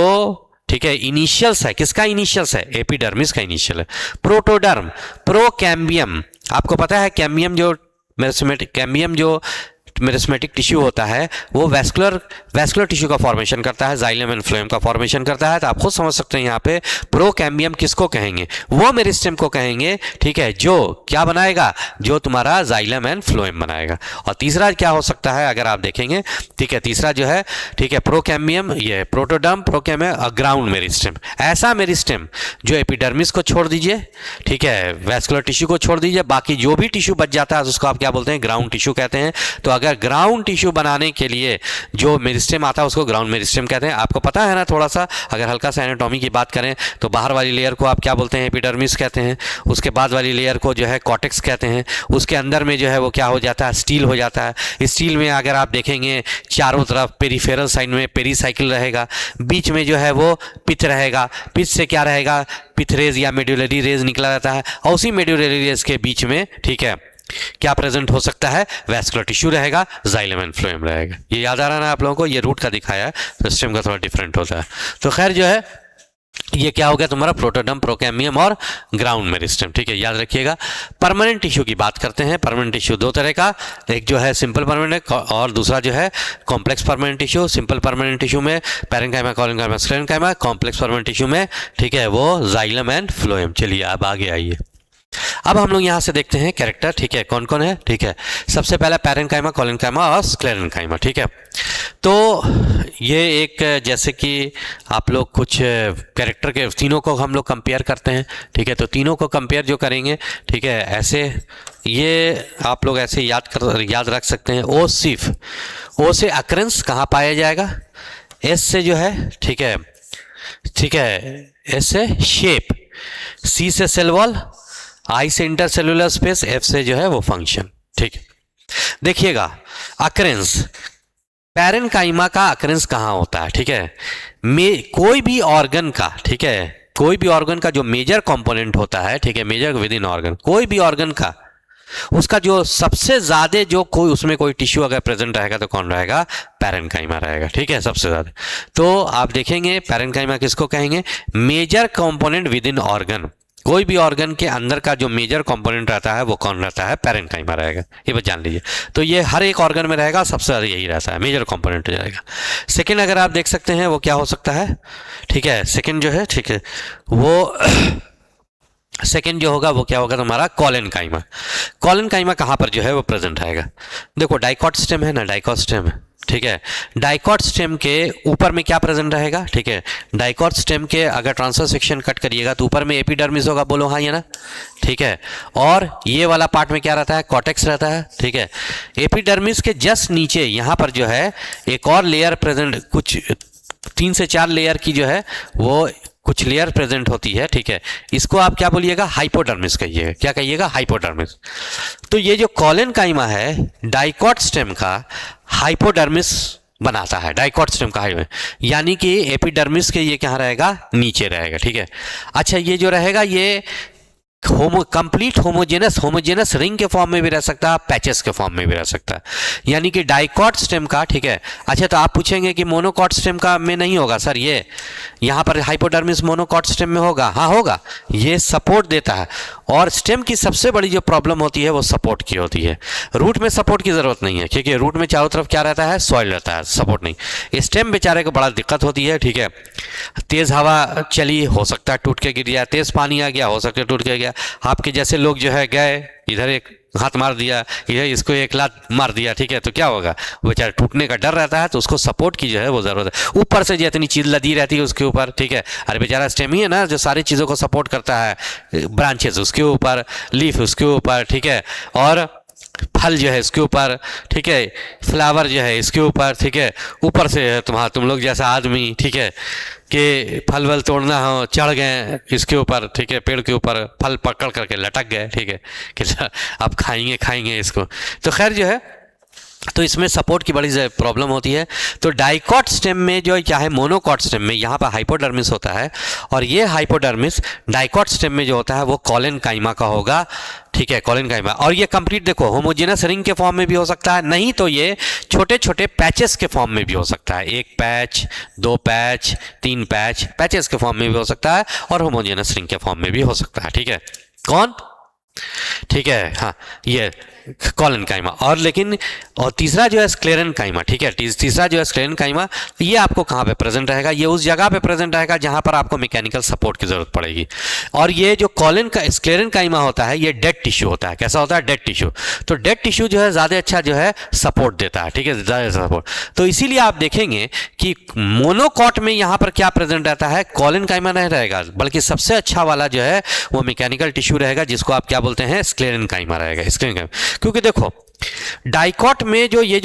ठीक है, इनिशियल्स है, किसका इनिशियल्स है, एपिडर्मिस का इनिशियल है। प्रोटोडर्म, प्रोकैम्बियम, आपको पता है कैम्बियम जो कैम्बियम जो मेरिस्मेटिक टिश्यू होता है वो वैस्कुलर टिश्यू का फॉर्मेशन करता है, जाइलम एंड फ्लोएम का फॉर्मेशन करता है। तो आप खुद समझ सकते हैं यहाँ पे प्रोकैम्बियम किसको कहेंगे, वो मेरिस्टेम को कहेंगे, ठीक है, जो क्या बनाएगा, जो तुम्हारा जाइलम एंड फ्लोएम बनाएगा। और तीसरा क्या हो सकता है अगर आप देखेंगे, ठीक है, तीसरा जो है, ठीक है, प्रोकैम्बियम, ये प्रोटोडर्म, प्रोकैम्बियम, ग्राउंड मेरिस्टेम, ऐसा मेरिस्टेम जो एपिडर्मिस को छोड़ दीजिए, ठीक है, वैस्कुलर टिश्यू को छोड़ दीजिए, बाकी जो भी टिश्यू बच जाता है उसको आप क्या बोलते हैं, ग्राउंड टिश्यू कहते हैं। तो अगर ग्राउंड टिश्यू बनाने के लिए जो मेरिस्टेम आता है उसको ग्राउंड मेरिस्टेम कहते हैं। आपको पता है ना, थोड़ा सा अगर हल्का सा एनाटॉमी की बात करें तो बाहर वाली लेयर को आप क्या बोलते हैं, एपिडर्मिस कहते हैं, उसके बाद वाली लेयर को जो है कॉर्टेक्स कहते हैं, उसके अंदर में जो है वो क्या हो जाता है, स्टील हो जाता है। स्टील में अगर आप देखेंगे चारों तरफ पेरिफेरल साइड में पेरीसाइकिल रहेगा, बीच में जो है वो पिथ रहेगा, पिथ से क्या रहेगा, पिथ रेज या मेड्यूलरी रेज निकला रहता है, और उसी मेड्यूलरी रेज के बीच में, ठीक है, क्या प्रेजेंट हो सकता है, वैस्कुलर टिश्यू रहेगा, जाइलम एंड फ्लोएम रहेगा। ये याद आ रहा है ना आप लोगों को, ये रूट का दिखाया है, सिस्टम का थोड़ा डिफरेंट होता है। तो खैर जो है ये क्या हो गया तुम्हारा, प्रोटोडर्म, प्रोकैम्बियम और ग्राउंड मेरिस्टेम, ठीक है, याद रखिएगा। परमानेंट टिश्यू की बात करते हैं। परमानेंट टिश्यू दो तरह का, एक जो है सिंपल परमानेंट और दूसरा जो है complex permanent tissue. Simple permanent tissue में parenchyma, collenchyma, sclerenchyma, complex permanent tissue में, ठीक है, वो जाइलम एंड फ्लोएम। चलिए अब आगे आइए, अब हम लोग यहाँ से देखते हैं कैरेक्टर, ठीक है, कौन कौन है, ठीक है। सबसे पहला पैरेन्काइमा, कोलेनकाइमा और स्क्लेरेन्काइमा, ठीक है। तो ये एक, जैसे कि आप लोग कुछ कैरेक्टर के तीनों को हम लोग कंपेयर करते हैं, ठीक है। तो तीनों को कंपेयर जो करेंगे, ठीक है, ऐसे ये आप लोग ऐसे याद रख सकते हैं। ओ सिर्फ, ओ से अकरेंस कहाँ पाया जाएगा, एस से जो है, ठीक है, ठीक है, एस से शेप, सी से सेल वॉल, आई से इंटरसेलुलर स्पेस, एफ से जो है वो फंक्शन, ठीक है। देखिएगा अकरेंस, पैरेन्काइमा का अकरेंस कहाँ होता है, ठीक है, कोई भी ऑर्गन का, ठीक है, कोई भी ऑर्गन का जो मेजर कंपोनेंट होता है, ठीक है, मेजर विद इन ऑर्गन, कोई भी ऑर्गन का उसका जो सबसे ज्यादा जो कोई उसमें कोई टिश्यू अगर प्रेजेंट रहेगा तो कौन रहेगा, पैरेन्काइमा रहेगा, ठीक है, सबसे ज्यादा। तो आप देखेंगे पैरेन्काइमा किसको कहेंगे, major component within organ, कोई भी ऑर्गन के अंदर का जो मेजर कंपोनेंट रहता है वो कौन रहता है, पैरेन्काइमा रहेगा, ये बस जान लीजिए। तो ये हर एक ऑर्गन में रहेगा, सबसे ज्यादा यही रहता है, मेजर कंपोनेंट रहेगा। सेकंड अगर आप देख सकते हैं वो क्या हो सकता है, ठीक है, सेकंड जो है, ठीक है, वो सेकेंड जो होगा वो क्या होगा तुम्हारा, कॉलेनकाइमा। कॉलेनकाइमा कहाँ पर जो है वो प्रेजेंट रहेगा, देखो डाइकॉट स्टेम है ना, डाइकॉट स्टेम है, ठीक है, डाइकॉट स्टेम के ऊपर में क्या प्रेजेंट रहेगा, ठीक है, डाइकॉट स्टेम के अगर ट्रांसफर सेक्शन कट करिएगा तो ऊपर में एपिडर्मिस होगा, बोलो हाँ या ना, ठीक है, और ये वाला पार्ट में क्या रहता है, कॉर्टेक्स रहता है, ठीक है। एपिडर्मिस के जस्ट नीचे यहाँ पर जो है एक और लेयर प्रेजेंट, कुछ 3 से 4 लेयर की जो है वो कुछ लेयर प्रेजेंट होती है, ठीक है, इसको आप क्या बोलिएगा, हाइपोडर्मिस कहिएगा, क्या कहिएगा, हाइपोडर्मिस। तो ये जो कॉलेनकाइमा है डाइकॉट स्टेम का हाइपोडर्मिस बनाता है, डाइकॉट स्टेम का यानी कि एपिडर्मिस के ये क्या रहेगा, नीचे रहेगा, ठीक है। अच्छा ये जो रहेगा ये कंप्लीट होमोजेनस रिंग के फॉर्म में भी रह सकता है, पैचेस के फॉर्म में भी रह सकता है, यानी कि डाइकॉट स्टेम का, ठीक है। अच्छा तो आप पूछेंगे कि मोनोकॉट स्टेम का में नहीं होगा सर, ये यहाँ पर हाइपोडर्मिस मोनोकॉट स्टेम में होगा, हाँ होगा, ये सपोर्ट देता है। और स्टेम की सबसे बड़ी जो प्रॉब्लम होती है वो सपोर्ट की होती है, रूट में सपोर्ट की जरूरत नहीं है, क्योंकि रूट में चारों तरफ क्या रहता है, सॉइल रहता है, सपोर्ट नहीं। स्टेम बेचारे को बड़ा दिक्कत होती है, ठीक है, तेज हवा चली हो सकता है टूट के गिर गया, तेज पानी आ गया हो सकता है टूट के गया, आपके जैसे लोग जो है गए इधर एक हाथ मार दिया, इधर इसको एक लात मार दिया, ठीक है, तो क्या होगा, वो बेचारा टूटने का डर रहता है, तो उसको सपोर्ट की जो है वो जरूरत है। ऊपर से जो इतनी चीज लदी रहती है उसके ऊपर, ठीक है, अरे बेचारा स्टेम ही है ना जो सारी चीज़ों को सपोर्ट करता है, ब्रांचेस उसके ऊपर, लीफ उसके ऊपर, ठीक है, और फल जो है इसके ऊपर, ठीक है, फ्लावर जो है इसके ऊपर, ठीक है, ऊपर से तुम लोग जैसा आदमी, ठीक है, कि फल वल तोड़ना हो चढ़ गए इसके ऊपर, ठीक है, पेड़ के ऊपर फल पकड़ करके लटक गए, ठीक है, कि अब खाएंगे इसको, तो खैर जो है तो इसमें सपोर्ट की बड़ी प्रॉब्लम होती है। तो डाइकॉट स्टेम में जो चाहे मोनोकॉट स्टेम में यहाँ पर हाइपोडर्मिस होता है, और ये हाइपोडर्मिस डाइकॉट स्टेम में जो होता है वो कॉलेनकाइमा का होगा, ठीक है, कॉलेनकाइमा। और ये कंप्लीट देखो होमोजेनस रिंग के फॉर्म में भी हो सकता है, नहीं तो ये छोटे छोटे पैचेस के फॉर्म में भी हो सकता है, 1 पैच 2 पैच 3 पैच, पैचेस के फॉर्म में भी हो सकता है, और होमोजेनस रिंग के फॉर्म में भी हो सकता है, ठीक है, कौन, ठीक है, हाँ ये कॉलेनकाइमा। और लेकिन और तीसरा जो है स्क्लेरेनकाइमा, ठीक है, तीसरा जो है स्क्लेरेनकाइमा, ये आपको कहाँ पे प्रेजेंट रहेगा, ये उस जगह पे प्रेजेंट रहेगा जहाँ पर आपको मैकेनिकल सपोर्ट की जरूरत पड़ेगी। और ये जो स्क्लेरेनकाइमा होता है ये डेड टिश्यू होता है, कैसा होता है, डेड टिश्यू। तो डेड टिश्यू जो है ज़्यादा अच्छा जो है सपोर्ट देता है, ठीक है, ज़्यादा सपोर्ट। तो इसीलिए आप देखेंगे कि मोनोकॉट में यहाँ पर क्या प्रेजेंट रहता है, कॉलेनकाइमा नहीं रहेगा, बल्कि सबसे अच्छा वाला जो है वो मैकेनिकल टिश्यू रहेगा, जिसको आप क्या बोलते हैं, स्क्लेरेनकाइमा रहेगा, स्क्लेरेनकाइमा। क्योंकि देखो डाइकॉट में ये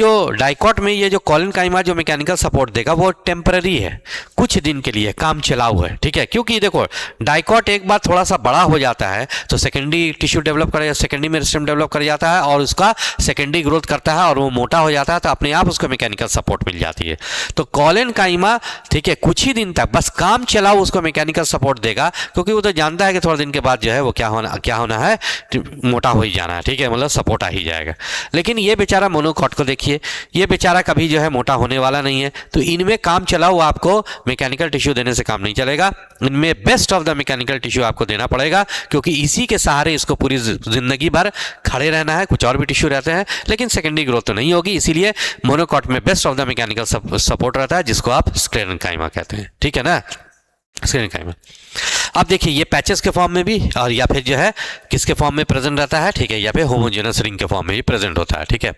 जो कॉलेनकाइमा जो मैकेनिकल सपोर्ट देगा वो टेम्पररी है, कुछ दिन के लिए काम चलाऊ है, ठीक है, क्योंकि देखो डाइकॉट एक बार थोड़ा सा बड़ा हो जाता है तो सेकेंडरी टिश्यू डेवलप कर, सेकेंडरी मेरिस्टेम डेवलप कर जाता है, और उसका सेकेंडरी ग्रोथ करता है, और वो मोटा हो जाता है, तो अपने आप उसको मैकेनिकल सपोर्ट मिल जाती है। तो कॉलेनकाइमा, ठीक है, कुछ ही दिन तक बस काम चलाऊ उसको मैकेनिकल सपोर्ट देगा, क्योंकि वो तो जानता है कि थोड़ा दिन के बाद जो है वो क्या होना है, मोटा हो ही जाना है, ठीक है, मतलब सपोर्ट आ ही जाएगा। लेकिन ये बेचारा मोनोकॉट को देखिए, ये बेचारा कभी जो है मोटा होने वाला नहीं है, तो इनमें काम चलाओ आपको मैकेनिकल टिश्यू देने से काम नहीं चलेगा, इनमें best of the mechanical tissue आपको देना पड़ेगा, क्योंकि इसी के सहारे इसको पूरी जिंदगी भर खड़े रहना है। कुछ और भी टिश्यू रहते हैं लेकिन सेकेंडरी ग्रोथ तो नहीं होगी, इसीलिए मोनोकॉट में best of the mechanical support रहता है, जिसको आप स्क्लेरेनकाइमा कहते हैं, ठीक है ना, स्क्लेरेनकाइमा। अब देखिए ये पैचेस के फॉर्म में भी, और या फिर जो है किसके फॉर्म में प्रेजेंट रहता है, ठीक है, या फिर होमोजेनस रिंग के फॉर्म में भी प्रेजेंट होता है, ठीक है,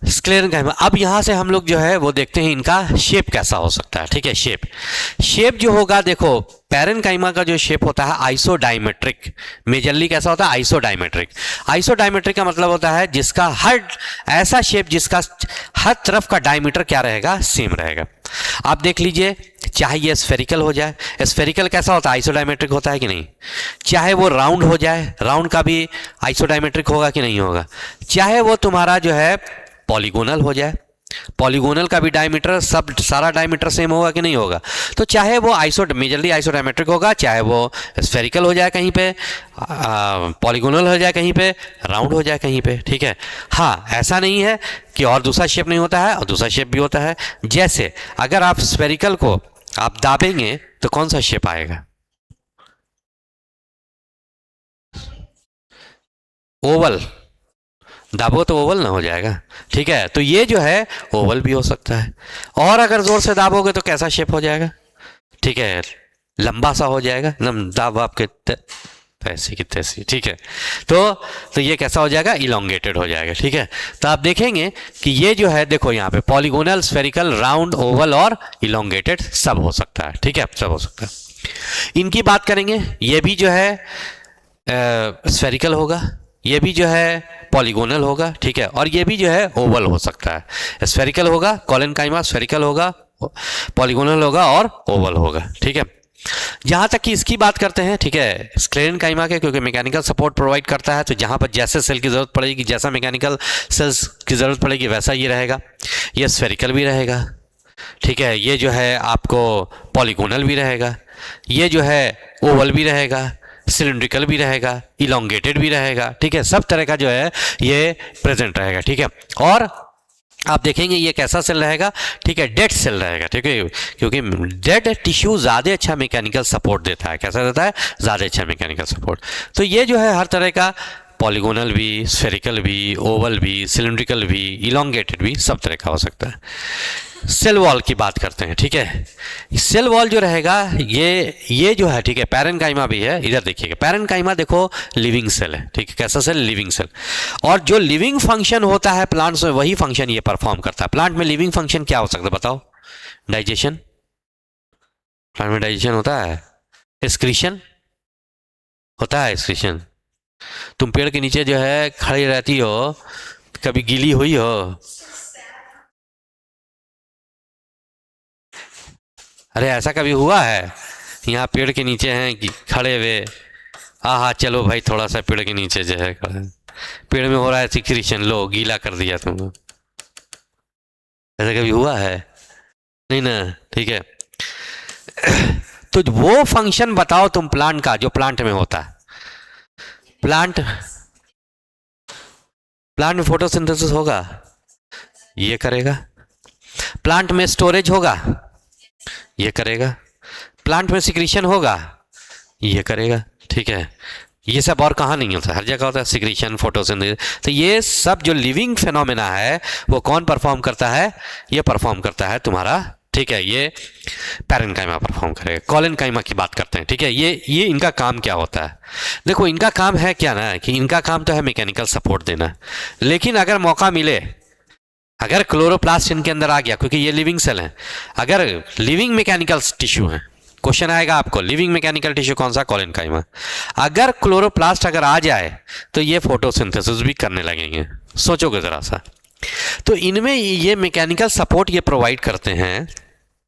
स्क्लेरेनकाइमा। अब यहाँ से हम लोग जो है वो देखते हैं इनका शेप कैसा हो सकता है, ठीक है, शेप जो होगा, देखो पैरेन्काइमा का जो शेप होता है आइसोडायमेट्रिक, मेजरली कैसा होता है, आइसोडायमेट्रिक। आइसोडायमेट्रिक का मतलब होता है जिसका हर ऐसा शेप जिसका हर तरफ का डायमीटर क्या रहेगा, सेम रहेगा। आप देख लीजिए, चाहे ये स्फेरिकल हो जाए, स्फेरिकल कैसा होता है, आइसोडायमेट्रिक होता है कि नहीं, चाहे वो राउंड हो जाए, राउंड का भी आइसोडायमेट्रिक होगा कि नहीं होगा, चाहे वो तुम्हारा जो है पॉलीगोनल हो जाए, पॉलीगोनल का भी डायमीटर सब सारा डायमीटर सेम होगा कि नहीं होगा? तो चाहे वो मेजरली आइसोडेमेट्रिक होगा, चाहे वो स्फेरिकल हो जाए कहीं पे, पॉलीगोनल हो जाए कहीं पे, राउंड हो जाए कहीं पे, ठीक है। हाँ, ऐसा नहीं है कि और दूसरा शेप नहीं होता है, और दूसरा शेप भी होता है। जैसे अगर आप स्फेरिकल को आप दाबेंगे तो कौन सा शेप आएगा? ओवल। दाबो तो ओवल ना हो जाएगा, ठीक है। तो ये जो है ओवल भी हो सकता है, और अगर जोर से दाबोगे तो कैसा शेप हो जाएगा? ठीक है, लंबा सा हो जाएगा, दाब आपके तैसी की तैसी, ठीक है। तो ये कैसा हो जाएगा? इलोंगेटेड हो जाएगा, ठीक है। तो आप देखेंगे कि ये जो है, देखो यहाँ पे पॉलीगोनल, स्फेरिकल, राउंड, ओवल और इलोंगेटेड सब हो सकता है, ठीक है, सब हो सकता है। इनकी बात करेंगे, ये भी जो है स्फेरिकल होगा, ये भी जो है पॉलीगोनल होगा, ठीक है, और ये भी जो है ओवल हो सकता है। स्फेरिकल होगा कोलेनकाइमा, स्फेरिकल होगा, पॉलीगोनल होगा और ओवल होगा, ठीक है। जहां तक कि इसकी बात करते हैं, ठीक है, स्क्लेरेनकाइमा के, क्योंकि मैकेनिकल सपोर्ट प्रोवाइड करता है, तो जहां पर जैसे सेल की जरूरत पड़ेगी, जैसा मैकेनिकल सेल्स की जरूरत पड़ेगी, वैसा ये रहेगा। ये स्फेरिकल भी रहेगा, ठीक है, ये जो है आपको पॉलीगोनल भी रहेगा, ये जो है ओवल भी रहेगा, सिलिंड्रिकल भी रहेगा, इलोंगेटेड भी रहेगा, ठीक है, सब तरह का जो है ये प्रेजेंट रहेगा, ठीक है। और आप देखेंगे ये कैसा सेल रहेगा, ठीक है, डेड सेल रहेगा, ठीक है, क्योंकि डेड टिश्यू ज़्यादा अच्छा मैकेनिकल सपोर्ट देता है। कैसा देता है? ज़्यादा अच्छा मैकेनिकल सपोर्ट। तो ये जो है हर तरह का, पॉलीगोनल भी, स्फेरिकल भी, ओवल भी, सिलिंड्रिकल भी, इलोंगेटेड भी, सब तरह का हो सकता है। सेल वॉल की बात करते हैं, ठीक है। सेल वॉल जो रहेगा, ये जो है, ठीक है, पैरेन्काइमा भी है। इधर देखिएगा, पैरेन्काइमा देखो लिविंग सेल है, ठीक है, कैसा सेल? Living cell. और जो लिविंग फंक्शन होता है प्लांट्स में, वही फंक्शन ये परफॉर्म करता है। प्लांट में लिविंग फंक्शन क्या हो सकता है बताओ? डाइजेशन, प्लांट में डाइजेशन होता है, एक्सक्रीशन होता है, एक्सक्रीशन। तुम पेड़ के नीचे जो है खड़ी रहती हो, कभी गीली हुई हो? अरे ऐसा कभी हुआ है? यहाँ पेड़ के नीचे हैं खड़े हुए, हाँ चलो भाई थोड़ा सा पेड़ के नीचे जो है पेड़ में हो रहा है सिक्रीशन, लो गीला कर दिया तुमको। ऐसा कभी हुआ है? नहीं ना, ठीक है। तो वो फंक्शन बताओ तुम प्लांट का, जो प्लांट में होता है। प्लांट में फोटोसिंथेसिस होगा, ये करेगा। प्लांट में स्टोरेज होगा, ये करेगा। प्लांट में सिक्रीशन होगा, ये करेगा, ठीक है। ये सब और कहाँ नहीं होता, हर जगह होता है सिक्रीशन, फोटोसिंथेसिस। तो ये सब जो लिविंग फिनोमेना है वो कौन परफॉर्म करता है? ये परफॉर्म करता है तुम्हारा, ठीक है, ये पैरेन्काइमा परफॉर्म करेगा। कोलेनकाइमा की बात करते हैं, ठीक है। ये इनका काम क्या होता है? देखो इनका काम है क्या ना, कि इनका काम तो है मैकेनिकल सपोर्ट देना, लेकिन अगर मौका मिले, अगर क्लोरोप्लास्ट इनके अंदर आ गया, क्योंकि ये लिविंग सेल है, अगर लिविंग मैकेनिकल टिश्यू है, क्वेश्चन आएगा आपको लिविंग मैकेनिकल टिश्यू कौन सा? कोलेनकाइमा। अगर क्लोरोप्लास्ट अगर आ जाए तो ये फोटोसिंथेसिस भी करने लगेंगे, सोचोगे जरा सा। तो इनमें ये मैकेनिकल सपोर्ट ये प्रोवाइड करते हैं,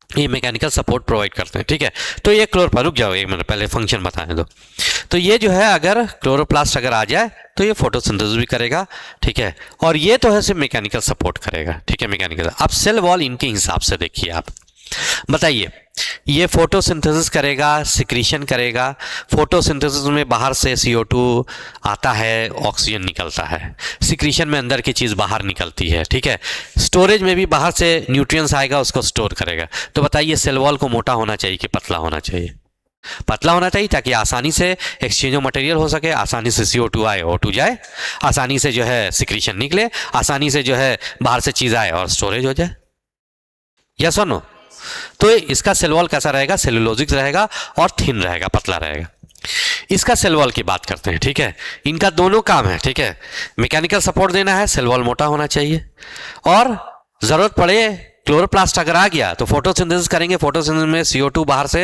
ये मैकेनिकल सपोर्ट प्रोवाइड करते हैं, ठीक है। तो ये रुक जाओ एक मिनट, पहले फंक्शन बताएं दो। तो ये जो है अगर क्लोरोप्लास्ट अगर आ जाए तो ये फोटोसिंथेसिस भी करेगा, ठीक है, और ये तो है सिर्फ मैकेनिकल सपोर्ट करेगा, ठीक है, मैकेनिकल। अब सेल वॉल इनके हिसाब से देखिए आप, बताइए, ये फोटोसिंथेसिस करेगा, सिक्रीशन करेगा। फोटोसिंथेसिस में बाहर से CO2 आता है, ऑक्सीजन निकलता है। सिक्रीशन में अंदर की चीज़ बाहर निकलती है, ठीक है। स्टोरेज में भी बाहर से न्यूट्रिएंट्स आएगा, उसको स्टोर करेगा। तो बताइए सेल वॉल को मोटा होना चाहिए कि पतला होना चाहिए? पतला होना चाहिए, ताकि आसानी से एक्सचेंज ऑफ मटेरियल हो सके, आसानी से CO2 आए, O2 जाए, आसानी से जो है सिक्रीशन निकले, आसानी से जो है बाहर से चीज़ आए और स्टोरेज हो जाए। यस और नो? तो इसका सेल वॉल कैसा रहेगा? सेलुलोजिक रहेगा और थिन रहेगा, पतला रहेगा। इसका सेल वॉल की बात करते हैं, ठीक है। इनका दोनों काम है, ठीक है, मैकेनिकल सपोर्ट देना है, सेल वॉल मोटा होना चाहिए, और जरूरत पड़े क्लोरोप्लास्ट अगर आ गया तो फोटोसिंथेसिस करेंगे, फोटोसिंथेसिस में CO2 बाहर से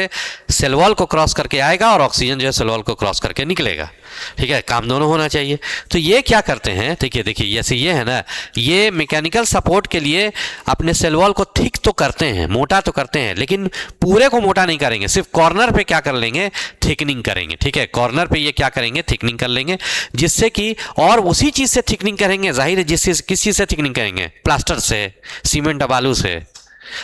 सेल वॉल को क्रॉस करके आएगा और ऑक्सीजन जो है सेल वॉल को क्रॉस करके निकलेगा। ठीक है, काम दोनों होना चाहिए। तो ये क्या करते हैं, ठीक है, देखिए जैसे ये है ना, ये मैकेनिकल सपोर्ट के लिए अपने सेल वॉल को थिक तो करते हैं, मोटा तो करते हैं, लेकिन पूरे को मोटा नहीं करेंगे, सिर्फ कॉर्नर पे क्या कर लेंगे, थिकनिंग करेंगे। ठीक है, कॉर्नर पे ये क्या करेंगे, थिकनिंग कर लेंगे, जिससे कि, और उसी चीज से थिकनिंग करेंगे, जाहिर है किस चीज से थिकनिंग करेंगे, प्लास्टर से, सीमेंट बालू से।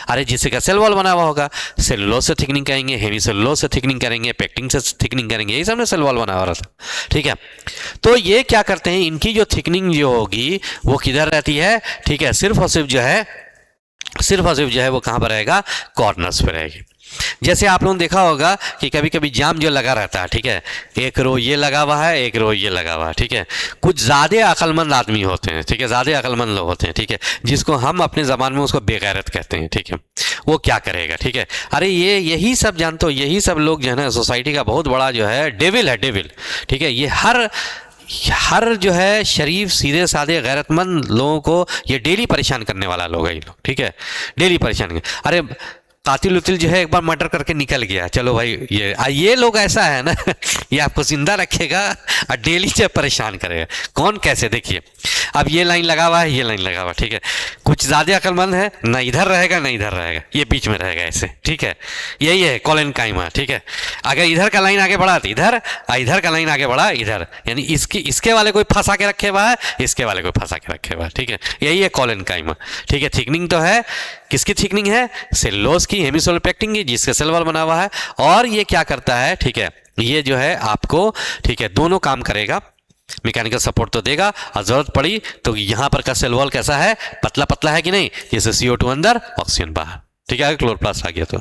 अरे जिससे का सेल वॉल बना हुआ होगा, सेलुलोज से थिकनिंग करेंगे, हेमीसेलुलोज से थिकनिंग करेंगे, पेक्टिन से थिकनिंग करेंगे, यही सब में सेल वॉल बना हुआ रहता। ठीक है, तो ये क्या करते हैं, इनकी जो थिकनिंग जो होगी वो किधर रहती है, ठीक है, सिर्फ और सिर्फ जो है वो कहाँ पर रहेगा, कॉर्नर्स पे रहेगी। जैसे आप लोगों ने देखा होगा कि कभी कभी जाम जो लगा रहता है, ठीक है, एक रो ये लगा हुआ है, एक रो ये लगा हुआ है। ठीक है, कुछ ज़्यादा अक्लमंद आदमी होते हैं, ठीक है, ज़्यादा अक्लमंद लोग होते हैं, ठीक है, जिसको हम अपने ज़बान में उसको बेगैरत कहते हैं। ठीक है, वो क्या करेगा, ठीक है, अरे ये यही सब जानते हो, यही सब लोग जो है ना सोसाइटी का बहुत बड़ा जो है डेविल है, डेविल। ठीक है, ये हर जो है शरीफ सीधे साधे गैरतमंद लोगों को ये डेली परेशान करने वाला लोग है ये लोग। ठीक है, डेली परेशान। अरे कातिल उतिल जो है एक बार मर्डर करके निकल गया, चलो भाई ये लोग ऐसा है ना ये आपको जिंदा रखेगा और डेली से परेशान करेगा। कौन कैसे, देखिए अब ये लाइन लगा हुआ है, ये लाइन लगा हुआ, ठीक है, कुछ ज़्यादा अक्लमंद है, ना इधर रहेगा ना इधर रहेगा, ये बीच में रहेगा ऐसे। ठीक है, यही है कॉलन काइमा। ठीक है, अगर इधर का लाइन आगे बढ़ा तो इधर, और इधर का लाइन आगे बढ़ा इधर, यानी इसके वाले कोई फंसा के रखे हुआ है, इसके वाले कोई फंसा के रखे हुआ है। ठीक है, यही है कॉलन काइमा। ठीक है, थिकनिंग तो है, किसकी थिकनिंग है, सेलुलोज की, हेमीसेलुलर पेक्टिन की, जिसका सेल वॉल बना हुआ है। और ये क्या करता है, ठीक है, ये जो है आपको, ठीक है, दोनों काम करेगा, मैकेनिकल सपोर्ट तो देगा और जरूरत पड़ी तो यहाँ पर का सेल वॉल कैसा है, पतला पतला है कि नहीं, जैसे CO2 अंदर, ऑक्सीजन बाहर। ठीक है, अगर क्लोरोप्लास्ट आ गया तो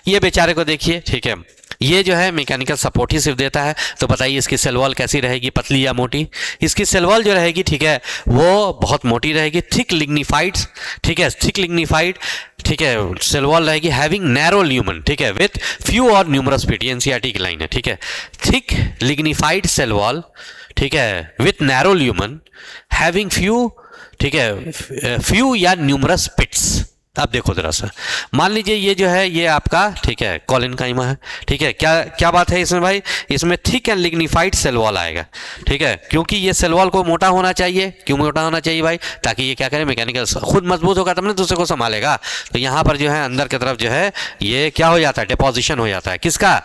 ये बेचारे को देखिए। ठीक है, ये जो है मैकेनिकल सपोर्ट ही सिर्फ देता है। तो बताइए इसकी सेल वॉल कैसी रहेगी, पतली या मोटी? इसकी सेल वॉल जो रहेगी, ठीक है, वो बहुत मोटी रहेगी, थिक लिग्निफाइड। ठीक है, थिक लिग्निफाइड, ठीक है, सेल वॉल रहेगी, हैविंग नैरो ल्यूमन, ठीक है, विथ फ्यू और न्यूमरस पिट, एनसीईआरटी की लाइन है। ठीक है, थिक लिग्निफाइड सेल वॉल, ठीक है, with narrow lumen, having few, ठीक है, फ्यू या न्यूमरस पिट्स। अब देखो जरा सा, मान लीजिए ये जो है ये आपका, ठीक है, कॉलन काइमा है। ठीक है, क्या बात है इसमें भाई, इसमें thick and lignified cell wall आएगा। ठीक है, क्योंकि ये सेल वॉल को मोटा होना चाहिए। क्यों मोटा होना चाहिए भाई? ताकि ये क्या करे, मैकेनिकल खुद मजबूत होगा तब ना दूसरे को संभालेगा। तो यहाँ पर जो है अंदर की तरफ जो है ये क्या हो जाता है, डिपोजिशन हो जाता है, किसका,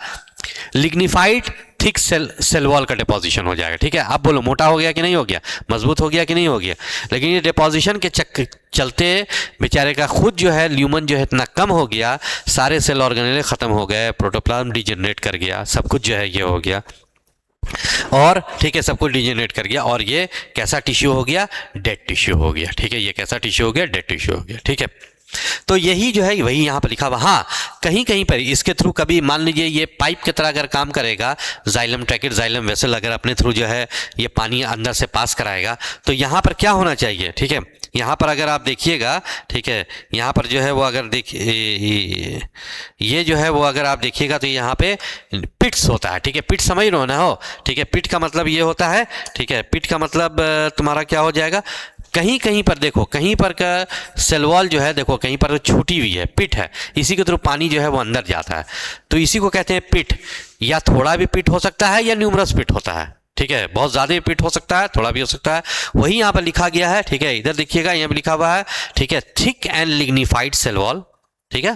लिग्निफाइड थिक सेल वॉल का डिपोजिशन हो जाएगा। ठीक है, अब बोलो मोटा हो गया कि नहीं हो गया, मजबूत हो गया कि नहीं हो गया? लेकिन ये डिपोजिशन के चलते बेचारे का खुद जो है ल्यूमन जो है इतना कम हो गया, सारे सेल ऑर्गेनेल खत्म हो गए, प्रोटोप्लाज्म डिजेनरेट कर गया, सब कुछ जो है ये हो गया, और ठीक है सब कुछ डिजेनरेट कर गया, और ये कैसा टिश्यू हो गया, डेड टिश्यू हो गया। ठीक है, ये कैसा टिश्यू हो गया, डेड टिश्यू हो गया। ठीक है, तो यही जो है वही यहाँ पर लिखा हुआ। हाँ, कहीं कहीं पर इसके थ्रू कभी मान लीजिए ये पाइप की तरह अगर काम करेगा, जाइलम ट्रैकेट, जाइलम वेसल, अगर अपने थ्रू जो है ये पानी अंदर से पास कराएगा, तो यहाँ पर क्या होना चाहिए, ठीक है, यहाँ पर अगर आप देखिएगा, ठीक है, यहाँ पर जो है वो अगर ये जो है वो अगर आप देखिएगा तो यहाँ पे पिट्स होता है। ठीक है, पिट समझ रहे हो ना हो? ठीक है, पिट का मतलब ये होता है, ठीक है, पिट का मतलब तुम्हारा क्या हो जाएगा, कहीं कहीं पर देखो, कहीं पर का सेल वॉल जो है देखो कहीं पर छूटी हुई है, पिट है, इसी के थ्रू पानी जो है वो अंदर जाता है, तो इसी को कहते हैं पिट। या थोड़ा भी पिट हो सकता है या न्यूमरस पिट होता है। ठीक है, बहुत ज़्यादा पिट हो सकता है, थोड़ा भी हो सकता है, वही यहाँ पर लिखा गया है। ठीक है, इधर देखिएगा यहाँ पर लिखा हुआ है, ठीक है, thick and lignified cell wall. ठीक है,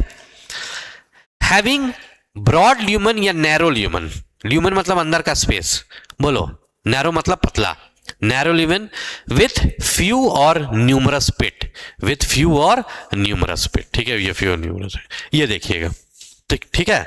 हैविंग ब्रॉड ल्यूमन या नैरो ल्यूमन, ल्यूमन मतलब अंदर का स्पेस, बोलो, नैरो मतलब पतला, नैरो ल्यूमन विथ फ्यू और न्यूमरस पिट, विथ फ्यू और न्यूमरस पिट। ठीक है, ये फ्यू और न्यूमरस, ये देखिएगा। ठीक है,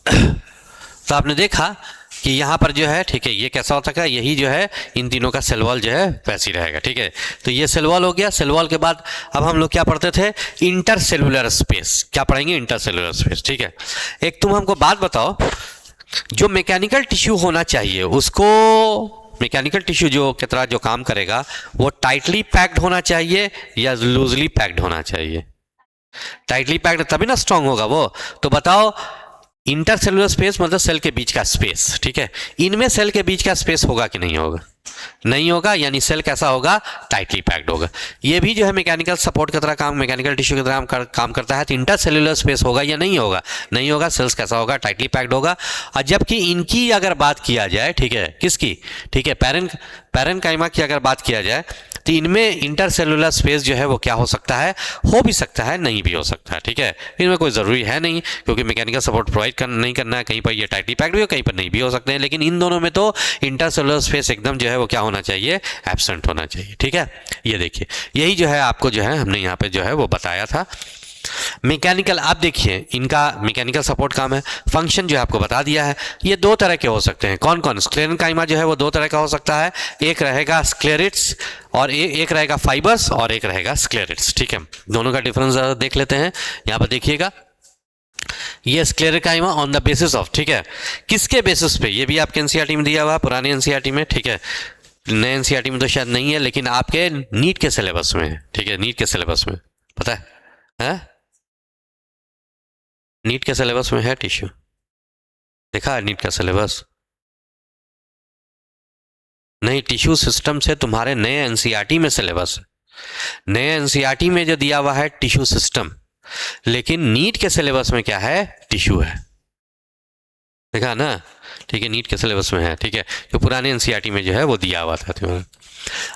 तो आपने देखा कि यहाँ पर जो है, ठीक है, ये कैसा होता है, यही जो है इन तीनों का सेल वॉल जो है वैसी रहेगा। ठीक है, तो ये सेल वॉल हो गया। सेल वॉल के बाद अब हम लोग क्या पढ़ते थे, इंटरसेलुलर स्पेस। क्या पढ़ेंगे, इंटरसेलुलर स्पेस। ठीक है, एक तुम हमको बात बताओ, जो मैकेनिकल टिश्यू होना चाहिए उसको, मैकेनिकल टिश्यू जो की तरह जो काम करेगा वो टाइटली पैक्ड होना चाहिए या लूजली पैक्ड होना चाहिए? टाइटली पैक्ड तभी ना स्ट्रांग होगा वो। तो बताओ, इंटरसेलुलर स्पेस मतलब सेल के बीच का स्पेस। ठीक है, इनमें सेल के बीच का स्पेस होगा कि नहीं होगा? नहीं होगा, यानी सेल कैसा होगा, टाइटली पैक्ड होगा। ये भी जो है मैकेनिकल सपोर्ट की तरह काम, मैकेनिकल टिश्यू की तरह काम करता है। तो इंटरसेल्युलर स्पेस होगा या नहीं होगा, नहीं होगा, सेल्स कैसा होगा, टाइटली पैक्ड होगा। और जबकि इनकी अगर बात किया जाए, ठीक है, किसकी, ठीक है, पैरेन्काइमा की अगर बात किया जाए, तो इनमें इंटरसेलुलर स्पेस जो है वो क्या हो सकता है, हो भी सकता है, नहीं भी हो सकता है, ठीक है। इनमें कोई ज़रूरी है नहीं, क्योंकि मैकेनिकल सपोर्ट प्रोवाइड नहीं करना है, कहीं पर ये टाइटली पैक्ड भी हो, कहीं पर नहीं भी हो सकते हैं। लेकिन इन दोनों में तो इंटरसेलुलर स्पेस एकदम जो है वो क्या होना चाहिए, एब्सेंट होना चाहिए, ठीक है। ये देखिए, यही जो है आपको जो है हमने यहाँ पे जो है वो बताया था। मैकेनिकल, आप देखिए इनका मैकेनिकल सपोर्ट काम है, फंक्शन जो है आपको बता दिया है। ये दो तरह के हो सकते हैं, कौन कौन, स्क्लेरेनकाइमा जो है वो दो तरह का हो सकता है, एक रहेगा स्क्लेरिट्स और एक रहेगा फाइबर्स और एक रहेगा स्क्लेरिट्स, ठीक है। दोनों का डिफरेंस देख लेते हैं। यहाँ पर देखिएगा, ये sclerenchyma on the basis of, ठीक है, किसके बेसिस पे, ये भी आपके एनसीईआरटी में दिया हुआ, पुराने एनसीईआरटी में, ठीक है। नए एनसीईआरटी में तो शायद नहीं है, लेकिन आपके नीट के सिलेबस में है, ठीक है, नीट के सिलेबस में पता है? नीट के सिलेबस में है टिश्यू, देखा है नीट का सिलेबस? नहीं, टिश्यू सिस्टम से तुम्हारे नए एनसीईआरटी में सिलेबस है, नए एनसीईआरटी में जो दिया हुआ है टिश्यू सिस्टम, लेकिन नीट के सिलेबस में क्या है, टिश्यू है, देखा ना, ठीक है, नीट के सिलेबस में है, ठीक है, जो पुराने एनसीईआरटी में जो है वो दिया हुआ था तुम्हारा।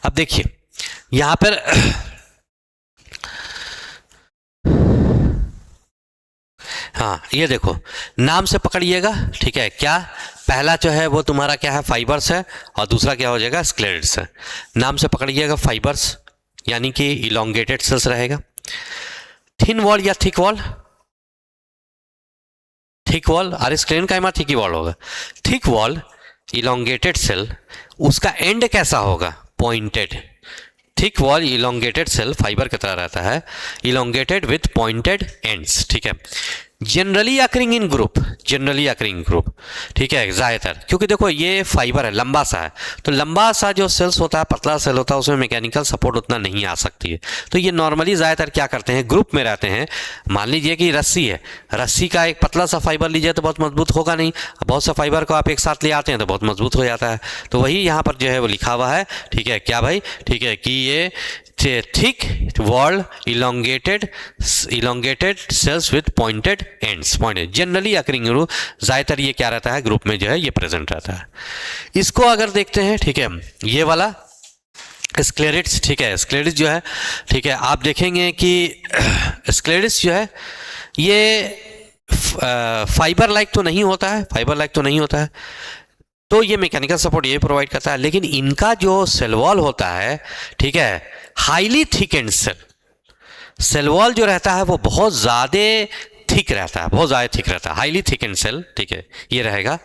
अब देखिए यहां पर हाँ, ये देखो, नाम से पकड़िएगा, ठीक है, क्या पहला जो है वो तुम्हारा क्या है, फाइबर्स है, और दूसरा क्या हो जाएगा, स्क्लेरिट्स है। नाम से पकड़िएगा, फाइबर्स यानी कि इलोंगेटेड सेल्स रहेगा। थिन वॉल या थिक वॉल, थिक वॉल, अरे स्क्लेरेनकाइमा थिक ही वॉल होगा। थिक वॉल इलोंगेटेड सेल, उसका एंड कैसा होगा, pointed. Thick wall elongated cell fibre की तरह रहता है, इलोंगेटेड विथ पॉइंटेड एंड्स, ठीक है। Generally occurring in group, generally occurring group, ठीक है, ज़्यादातर, क्योंकि देखो ये फाइबर है, लंबा सा है, तो लंबा सा जो सेल्स होता है, पतला सेल होता है, उसमें मैकेनिकल सपोर्ट उतना नहीं आ सकती है। तो ये नॉर्मली ज़्यादातर क्या करते हैं, ग्रुप में रहते हैं। मान लीजिए कि रस्सी है, रस्सी का एक पतला सा फाइबर लीजिए तो बहुत मजबूत होगा नहीं, बहुत सा फाइबर को आप एक साथ ले आते हैं तो बहुत मजबूत हो जाता है। तो वही यहाँ पर जो है वो लिखा हुआ है, ठीक है, क्या भाई, ठीक है, कि ये thick wall elongated sales with pointed ends, pointed, generally occurring group, ज़्यादातर ये क्या रहता है, ग्रुप में जो है ये प्रेजेंट रहता है। इसको अगर देखते हैं, ठीक है, ये वाला स्क्लेरिट्स, ठीक है, स्क्लेरिट्स जो है, ठीक है, आप देखेंगे कि स्क्लेरिट्स जो है ये फाइबर लाइक तो नहीं होता है, फाइबर लाइक तो नहीं होता है, तो ये मैकेनिकल सपोर्ट ये प्रोवाइड करता है। लेकिन इनका जो सेल वॉल होता है, ठीक है, highly thick and cell wall जो रहता है वो बहुत ज़्यादा थिक रहता है, बहुत ज़्यादा थिक रहता है, हाईली थिक एंड सेल, ठीक है, ये रहेगा।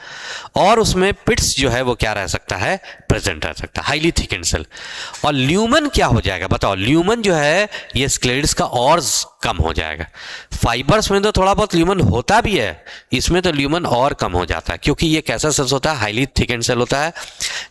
और उसमें पिट्स जो है वो क्या रह सकता है, प्रेजेंट रह सकता है, हाईली थिक एंड सेल। और ल्यूमन क्या हो जाएगा बताओ, ल्यूमन जो है ये स्क्लेरिट्स का और कम हो जाएगा। फाइबर्स में तो थोड़ा बहुत ल्यूमन होता भी है, इसमें तो ल्यूमन और कम हो जाता है, क्योंकि ये कैसा सेल्स होता है, हाईली थिक एंड सेल होता है,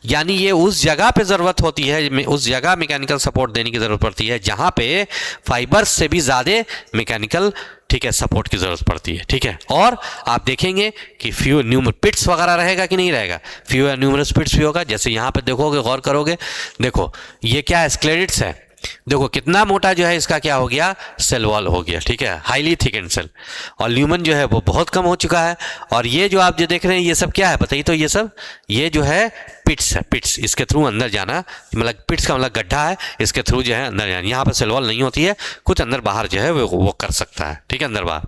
यानी ये उस जगह पे ज़रूरत होती है, उस जगह मैकेनिकल सपोर्ट देने की ज़रूरत पड़ती है जहाँ पे फाइबर्स से भी ज़्यादा मैकेनिकल, ठीक है, सपोर्ट की ज़रूरत पड़ती है, ठीक है। और आप देखेंगे कि फ्यू न्यूमरस पिट्स वगैरह रहेगा कि नहीं रहेगा, फ्यू न्यूमरस पिट्स भी होगा। जैसे यहाँ पे देखोगे, गौर करोगे, देखो ये क्या है, स्क्लेरिट्स है, देखो कितना मोटा जो है इसका क्या हो गया, सेल वॉल हो गया, ठीक है, हाईली थिक एंड सेल। और ल्यूमन जो है वो बहुत कम हो चुका है। और ये जो आप जो देख रहे हैं ये सब क्या है बताइए, तो ये सब ये जो है पिट्स है, पिट्स, इसके थ्रू अंदर जाना, मतलब पिट्स का मतलब गड्ढा है, इसके थ्रू जो है अंदर जाना। यहाँ पर सेल वॉल नहीं होती है, कुछ अंदर बाहर जो है वो कर सकता है, ठीक है, अंदर बाहर।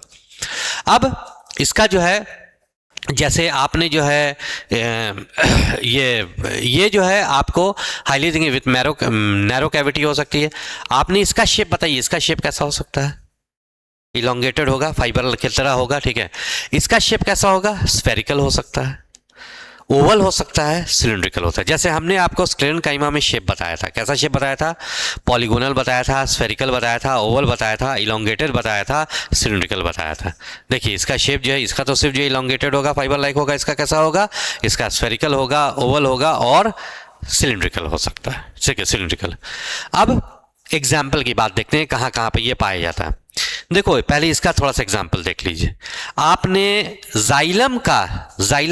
अब इसका जो है, जैसे आपने जो है ये जो है आपको highly thing with narrow cavity हो सकती है। आपने इसका शेप बताइए, इसका शेप कैसा हो सकता है, इलोंगेटेड होगा, फाइबर की तरह होगा, ठीक है। इसका शेप कैसा होगा, स्फेरिकल हो सकता है, ओवल हो सकता है, सिलिंड्रिकल होता है। जैसे हमने आपको स्क्लेरेनकाइमा में शेप बताया था, कैसा शेप बताया था, पॉलीगोनल बताया था, स्फेरिकल बताया था, ओवल बताया था, इलोंगेटेड बताया था, सिलिंड्रिकल बताया था। देखिए इसका शेप जो है, इसका तो सिर्फ जो इलोंगेटेड होगा, फाइबर लाइक होगा, इसका कैसा होगा, इसका स्फेरिकल होगा, ओवल होगा और सिलिंड्रिकल हो सकता है, ठीक है, सिलिंड्रिकल। अब एग्जाम्पल की बात देखते हैं, कहाँ कहाँ पे ये पाया जाता है। देखो पहले इसका थोड़ा सा एग्जाम्पल देख लीजिए। आपने जाइलम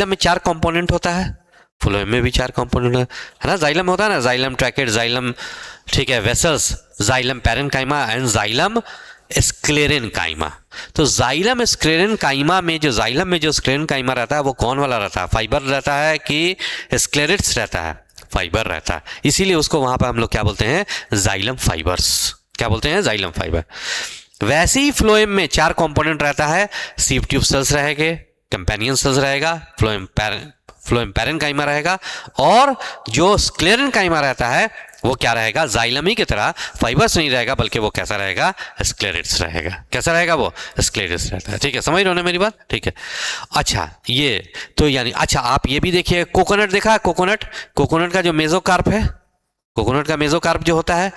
में 4 कंपोनेंट होता है, फ्लोएम में भी 4 कंपोनेंट है ना। जाइलम होता है ना, जाइलम ट्रैकेट, जाइलम, ठीक है, vessels, xylem parenchyma and xylem sclerenchyma. तो जाइलम स्क्लेरेनकाइमा में जो स्क्लेरेनकाइमा रहता है वो कौन वाला रहता है, फाइबर रहता है कि स्क्लेरेट्स रहता है, फाइबर रहता है, इसीलिए उसको वहां पर हम लोग क्या बोलते हैं, जाइलम फाइबर्स, क्या बोलते हैं, जाइलम फाइबर। वैसे ही फ्लोएम में 4 कंपोनेंट रहता है, सीव ट्यूब सेल्स रहेंगे, कंपेनियन सेल्स रहेगा, फ्लोएम पैरेन्काइमा रहेगा, और जो स्क्लेरेनकाइमा रहता है वो क्या रहेगा, जाइलम ही की तरह फाइबर्स नहीं रहेगा, बल्कि वो कैसा रहेगा, स्क्लेरेट्स रहेगा। कैसा रहेगा, वो स्क्लेरेट्स रहता है। ठीक है, समझ रहे हो ना मेरी बात? ठीक है, अच्छा ये तो यानी, अच्छा आप ये भी देखिए, कोकोनट देखा है, कोकोनट का जो मेसोकार्प है, कोकोनट का मेसोकार्प जो होता है,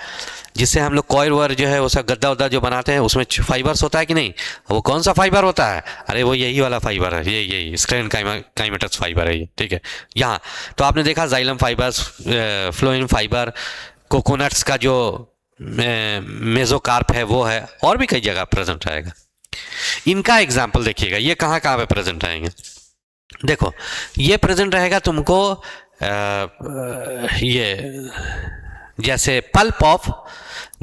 जिससे हम लोग कॉयर वर जो है उसका गद्दा वद्दा जो बनाते हैं, उसमें फाइबर्स होता है कि नहीं, वो कौन सा फाइबर होता है, अरे वो यही वाला फाइबर है, यही स्क्लेरेनकाइमेटस फाइबर है ये। ठीक है, यहाँ तो आपने देखा xylem fibres, phloem fibre, coconuts का जो मेसोकार्प है वो है, और भी कई जगह प्रेजेंट रहेगा। इनका एग्जाम्पल देखिएगा, ये कहाँ कहाँ पे प्रेजेंट रहेंगे। देखो ये प्रेजेंट रहेगा तुमको ये जैसे पल्प ऑफ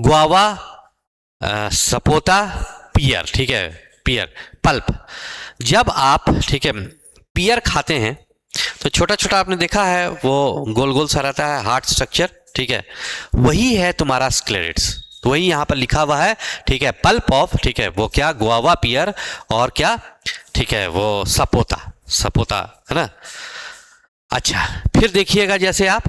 गुआवा, सपोता, पियर। ठीक है, पियर पल्प, जब आप, ठीक है, पियर खाते हैं तो छोटा छोटा आपने देखा है, वो गोल गोल सा रहता है, हार्ट स्ट्रक्चर। ठीक है, वही है तुम्हारा स्क्लेरेट्स, तो वही यहाँ पर लिखा हुआ है। ठीक है, पल्प ऑफ, ठीक है, वो क्या, गुआवा, पियर, और क्या, ठीक है, वो सपोता है ना। अच्छा फिर देखिएगा, जैसे आप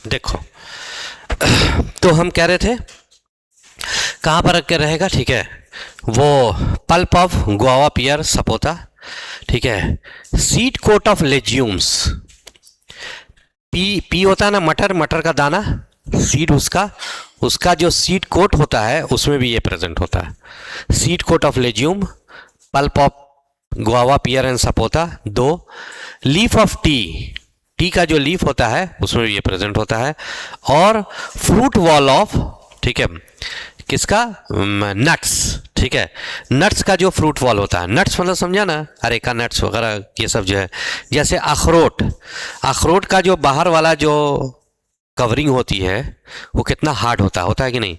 देखो, तो हम कह रहे थे कहाँ पर रख के रहेगा, ठीक है, वो पल्प ऑफ गुआवा, पियर, सपोता। ठीक है, सीड कोट ऑफ लेज्यूम्स, पी होता है ना, मटर का दाना, सीड, उसका जो सीड कोट होता है उसमें भी ये प्रेजेंट होता है। Seed coat of legume, pulp of guava, pear and sapota, 2। Leaf of tea का जो लीफ होता है उसमें भी ये प्रेजेंट होता है। और फ्रूट वॉल ऑफ, ठीक है, किसका, नट्स। ठीक है, नट्स का जो फ्रूट वॉल होता है, नट्स मतलब समझा ना, अरेका नट्स वगैरह ये सब जो है, जैसे अखरोट का जो बाहर वाला जो कवरिंग होती है वो कितना हार्ड होता है कि नहीं,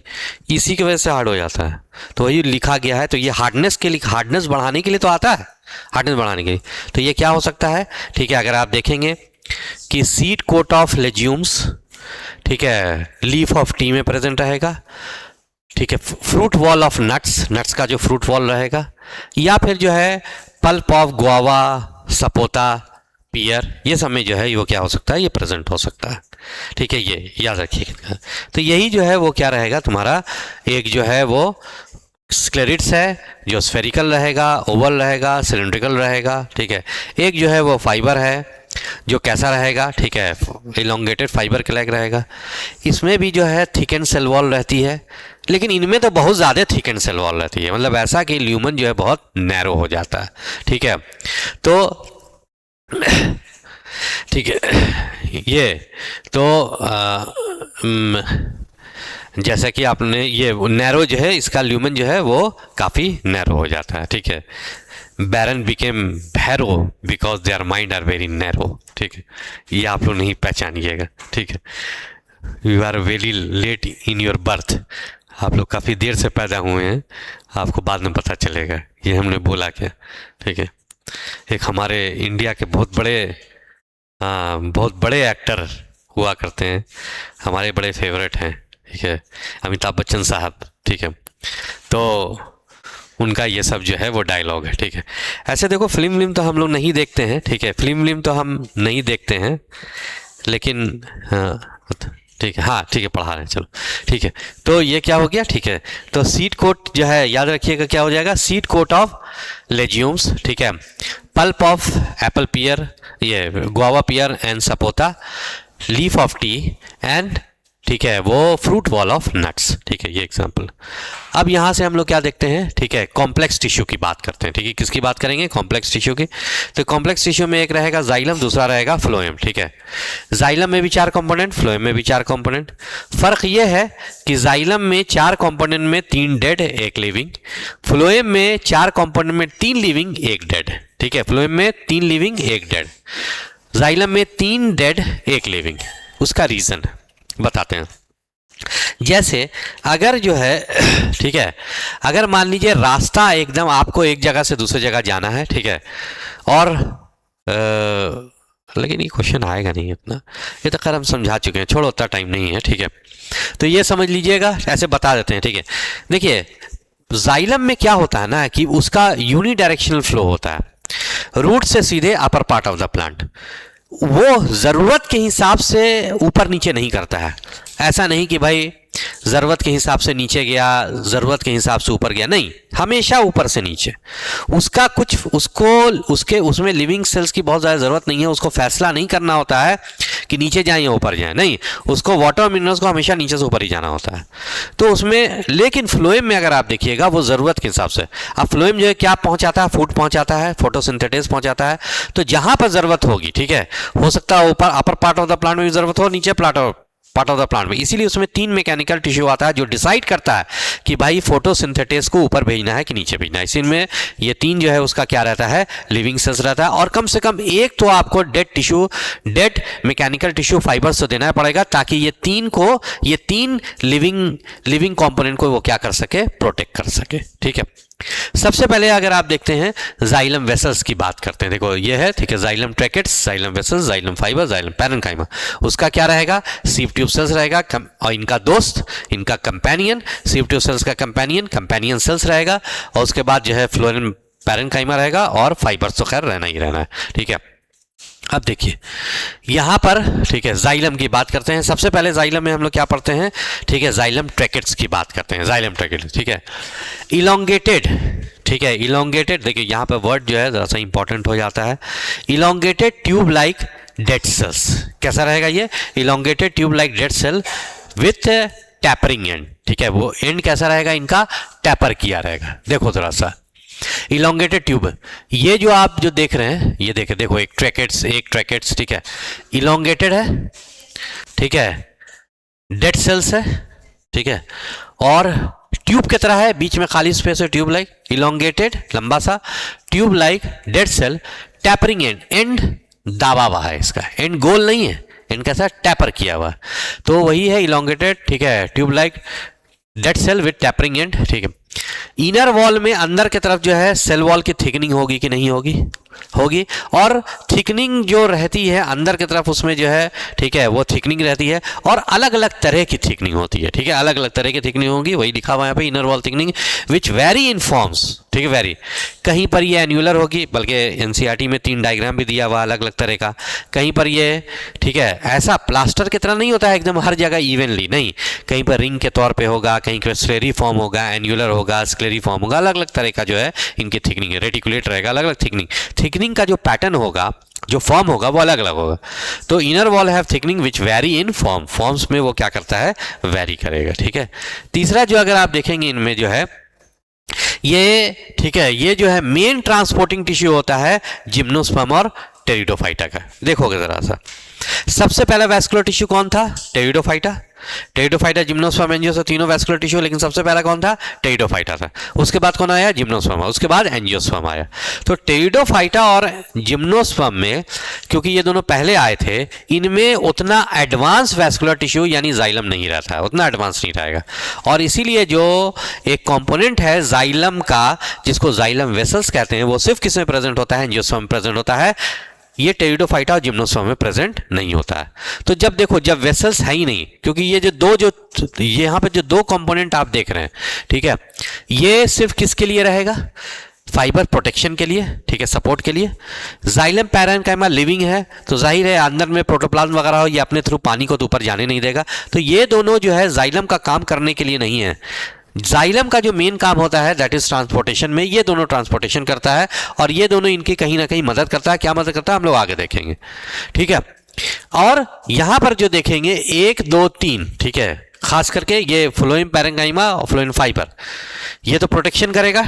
इसी की वजह से हार्ड हो जाता है। तो वही लिखा गया है, तो ये हार्डनेस के लिए, हार्डनेस बढ़ाने के लिए तो आता है, हार्डनेस बढ़ाने के लिए। तो ये क्या हो सकता है, ठीक है, अगर आप देखेंगे कि सीड कोट ऑफ लेज्यूम्स, ठीक है, लीफ ऑफ टी में प्रेजेंट रहेगा। ठीक है, फ्रूट वॉल ऑफ नट्स का जो फ्रूट वॉल रहेगा, या फिर जो है पल्प ऑफ गुआवा, सपोता, पियर, ये सब में जो है वो क्या हो सकता है, ये प्रेजेंट हो सकता है। ठीक है, ये याद रखिएगा। तो यही जो है वो क्या रहेगा तुम्हारा, एक जो है वो स्क्लेरिट्स है जो स्फेरिकल रहेगा, ओवल रहेगा, सिलिंड्रिकल रहेगा। ठीक है, एक जो है वो फाइबर है जो कैसा रहेगा, ठीक है, इलोंगेटेड फाइबर क्लैग रहेगा। इसमें भी जो है थिक एंड सेल वॉल रहती है, लेकिन इनमें तो बहुत ज़्यादा थिक एंड सेल वॉल रहती है, मतलब ऐसा कि ल्यूमन जो है बहुत नैरो हो जाता है, ठीक है। तो ठीक है, ये तो जैसा कि आपने ये नैरो जो है, इसका ल्यूमन जो है वो काफ़ी नैरो हो जाता है, ठीक है। Baron became Bhairo because their mind are very narrow, ठीक है, ये आप लोग नहीं पहचानिएगा, ठीक है। You are very late in your birth, आप लोग काफ़ी देर से पैदा हुए हैं, आपको बाद में पता चलेगा ये हमने बोला क्या, ठीक है। एक हमारे इंडिया के बहुत बड़े एक्टर हुआ करते हैं, हमारे बड़े फेवरेट हैं, ठीक है, अमिताभ बच्चन साहब, ठीक है। तो उनका ये सब जो है वो डायलॉग है, ठीक है। ऐसे देखो फिल्म तो हम लोग नहीं देखते हैं, ठीक है, फिल्म तो हम नहीं देखते हैं, लेकिन हाँ ठीक है, हाँ ठीक है, पढ़ा रहे हैं, चलो ठीक है। तो ये क्या हो गया, ठीक है। तो सीड कोट जो है याद रखिएगा क्या हो जाएगा, सीड कोट ऑफ लेज्यूम्स, ठीक है। पल्प ऑफ एप्पल पियर, ये guava pear and sapota, leaf of tea and, ठीक है, वो फ्रूट वॉल ऑफ नट्स, ठीक है, ये एग्जांपल। अब यहाँ से हम लोग क्या देखते हैं, ठीक है, कॉम्प्लेक्स टिश्यू की बात करते हैं, ठीक है। किसकी बात करेंगे, कॉम्प्लेक्स टिश्यू की। तो कॉम्प्लेक्स टिश्यू में एक रहेगा जाइलम, दूसरा रहेगा फ्लोएम, ठीक है। जाइलम में भी 4 कंपोनेंट, फ्लोएम में भी 4 कंपोनेंट। फर्क ये है कि जाइलम में 4 कंपोनेंट में 3 डेड 1 लिविंग, फ्लोएम में 4 कंपोनेंट में 3 लिविंग 1 डेड, ठीक है। फ्लोएम में 3 लिविंग 1 डेड, जाइलम में 3 डेड 1 लिविंग। उसका रीज़न बताते हैं। जैसे अगर जो है, ठीक है, अगर मान लीजिए रास्ता एकदम आपको एक जगह से दूसरी जगह जाना है, ठीक है, और लेकिन ये क्वेश्चन आएगा नहीं इतना, ये तो खैर हम समझा चुके हैं, छोड़ो उतना टाइम नहीं है, ठीक है। तो ये समझ लीजिएगा, ऐसे बता देते हैं, ठीक है। देखिए जाइलम में क्या होता है ना कि उसका यूनी डायरेक्शनल फ्लो होता है, रूट से सीधे upper part of the plant. वो ज़रूरत के हिसाब से ऊपर नीचे नहीं करता है, ऐसा नहीं कि भाई ज़रूरत के हिसाब से नीचे गया, ज़रूरत के हिसाब से ऊपर गया, नहीं, हमेशा ऊपर से नीचे। उसका कुछ उसमें लिविंग सेल्स की बहुत ज़्यादा ज़रूरत नहीं है, उसको फैसला नहीं करना होता है कि नीचे जाएं या ऊपर जाएं, नहीं, उसको वाटर मिनरल्स को हमेशा नीचे से ऊपर ही जाना होता है। तो उसमें, लेकिन फ्लोएम में अगर आप देखिएगा वो ज़रूरत के हिसाब से, अब फ्लोएम जो है क्या पहुंचाता है, फूड पहुंचाता है, फोटोसिंथेसिस पहुंचाता है। तो जहां पर ज़रूरत होगी, ठीक है, हो सकता है ऊपर upper part of the plant में भी ज़रूरत हो, नीचे पार्ट ऑफ द प्लांट में, इसीलिए उसमें 3 मैकेनिकल टिश्यू आता है जो डिसाइड करता है कि भाई फोटोसिंथेसिस को ऊपर भेजना है कि नीचे भेजना है। इसीलिए ये 3 जो है उसका क्या रहता है, लिविंग सेल्स रहता है। और कम से कम एक तो आपको डेड मैकेनिकल टिश्यू फाइबर्स तो देना पड़ेगा, ताकि ये 3 लिविंग कंपोनेंट को वो क्या कर सके, प्रोटेक्ट कर सके, ठीक है। सबसे पहले अगर आप देखते हैं जाइलम वेसल्स की बात करते हैं, देखो ये है, ठीक है, xylem tracheids, xylem vessels, xylem fibre, xylem parenchyma. उसका क्या रहेगा, सीव ट्यूब सेल्स रहेगा, और इनका दोस्त, इनका कंपेनियन, सीव ट्यूब सेल्स का कंपेनियन सेल्स रहेगा, और उसके बाद जो है फ्लोएम पैरेन्काइमा रहेगा, और फाइबर्स तो खैर रहना ही रहना है, ठीक है। अब देखिए यहाँ पर, ठीक है, जाइलम की बात करते हैं। सबसे पहले जाइलम में हम लोग क्या पढ़ते हैं, ठीक है, जाइलम ट्रैकेट्स की बात करते हैं, जाइलम ट्रैकेट्स, ठीक है। इलोंगेटेड, ठीक है, इलोंगेटेड, देखिए यहाँ पे वर्ड जो है ज़रा सा इंपॉर्टेंट हो जाता है, elongated tube like dead cells. कैसा रहेगा ये, elongated tube like dead cell with tapering end, ठीक है, वो एंड कैसा रहेगा, इनका टैपर किया रहेगा। देखो थोड़ा सा इलोंगेटेड ट्यूब, ये जो आप जो देख रहे हैं, ये देखो एक ट्रैकेट्स, ठीक है, इलोंगेटेड है, ठीक है, डेड सेल्स है, ठीक है, और ट्यूब की तरह है, बीच में खाली स्पेस है, ट्यूब लाइक, इलोंगेटेड लंबा सा, tube like dead cell, tapering end दाबा हुआ है, इसका एंड गोल नहीं है, एंड कैसा टैपर किया हुआ, तो वही है इलोंगेटेड, ठीक है, tube like dead cell with tapering end, ठीक है। इनर वॉल में अंदर की तरफ जो है सेल वॉल की थिकनिंग होगी कि नहीं होगी, और थिकनिंग जो रहती है अंदर की तरफ, उसमें जो है, ठीक है, वो थिकनिंग रहती है, और अलग अलग तरह की थिकनिंग होती है, ठीक है, अलग अलग तरह की थिकनिंग होगी, वही लिखा हुआ है यहाँ पे, inner wall thickening which very in forms, ठीक है, वेरी, कहीं पर ये एन्युलर होगी, बल्कि एनसीईआरटी में 3 डायग्राम भी दिया हुआ अलग अलग तरह का, कहीं पर ये, ठीक है, ऐसा प्लास्टर की तरह नहीं होता है एकदम हर जगह इवनली, नहीं, कहीं पर रिंग के तौर पे होगा, कहीं पर स्लेरी फॉर्म होगा, एन्युलर होगा, स्क्लेरी फॉर्म होगा, अलग अलग तरह का जो है इनकी थिकनिंग है, रेटिकुलेट रहेगा, अलग अलग थिकनिंग का जो पैटर्न होगा जो फॉर्म होगा वो अलग अलग होगा। तो inner wall have thickening which very in form, forms में वो क्या करता है, वेरी करेगा। ठीक है, तीसरा जो अगर आप देखेंगे इनमें जो है ये, ठीक है, ये जो है मेन ट्रांसपोर्टिंग टिश्यू होता है जिम्नोस्पर्म और टेरिडोफाइटा का। देखोगे जरा सा, सबसे पहला वैस्कुलर टिश्यू कौन था, टेरिडोफाइटा। टेरिडोफाइटा, जिम्नोस्पर्म, एंजियोस्पर्म तीनों वैस्कुलर टिश्यू, लेकिन सबसे पहला कौन था, टेरिडोफाइटा था। उसके बाद कौन आया, जिम्नोस्पर्म, उसके बाद एंजियोस्पर्म आया। तो टेरिडोफाइटा और जिम्नोस्पर्म में, क्योंकि ये दोनों पहले आए थे, इनमें उतना एडवांस वैस्कुलर टिश्यू यानी जाइलम नहीं रहता है, उतना एडवांस नहीं रहेगा। और इसीलिए जो एक कंपोनेंट है जाइलम का, जिसको जाइलम वेसल्स कहते हैं, वो सिर्फ किसमें प्रेजेंट होता है, एंजियोस्पर्म में प्रेजेंट होता है। ये टेरिडोफाइटा और जिम्नोस्पर्म में प्रेजेंट नहीं होता है। तो जब देखो, जब वेसल्स है ही नहीं, क्योंकि ये जो दो, जो यहाँ पे जो दो कंपोनेंट आप देख रहे हैं, ठीक है, ये सिर्फ किसके लिए रहेगा, फाइबर प्रोटेक्शन के लिए, ठीक है, सपोर्ट के लिए। जाइलम पैरेन्काइमा लिविंग है, तो जाहिर है अंदर में प्रोटोप्लाज्म वगैरह हो, ये अपने थ्रू पानी को तो ऊपर जाने नहीं देगा। तो ये दोनों जो है जाइलम का काम करने के लिए नहीं है। जाइलम का जो मेन काम होता है दैट इज ट्रांसपोर्टेशन में, ये दोनों ट्रांसपोर्टेशन करता है, और ये दोनों इनकी कहीं ना कहीं मदद करता है। क्या मदद करता है, हम लोग आगे देखेंगे। ठीक है, और यहां पर जो देखेंगे 1 2 3, ठीक है, खास करके ये फ्लोएम पैरेन्काइमा और फ्लोएम फाइबर, ये तो प्रोटेक्शन करेगा।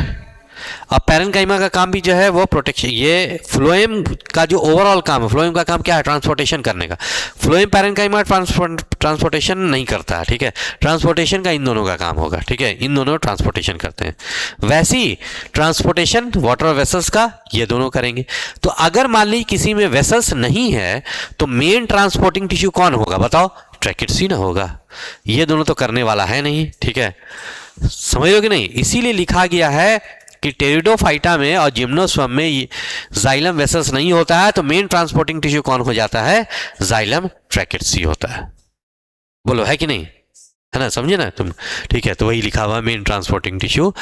अब पैरेन्काइमा का काम भी जो है वो प्रोटेक्शन, ये फ्लोएम का जो ओवरऑल काम है, फ्लोएम का काम क्या है, ट्रांसपोर्टेशन करने का। फ्लोएम पैरेन्काइमा ट्रांसपोर्टेशन नहीं करता है, ठीक है, ट्रांसपोर्टेशन का इन दोनों का काम होगा। ठीक है, इन दोनों ट्रांसपोर्टेशन करते हैं। वैसी ट्रांसपोर्टेशन वाटर वेसल्स का ये दोनों करेंगे। तो अगर मान ली किसी में वेसल्स नहीं है, तो मेन ट्रांसपोर्टिंग टिश्यू कौन होगा, बताओ, ट्रैकिट्सी ना होगा। ये दोनों तो करने वाला है नहीं। ठीक है, समझ लो कि नहीं, इसीलिए लिखा गया है कि टेरिडोफाइटा में और जिम्नोस्पर्म में जाइलम वेसल्स नहीं होता है, तो मेन ट्रांसपोर्टिंग टिश्यू कौन हो जाता है, जाइलम ट्रैकिट्सी होता है। बोलो है कि नहीं, है ना, समझे ना तुम। ठीक है, तो वही लिखा हुआ main transporting tissue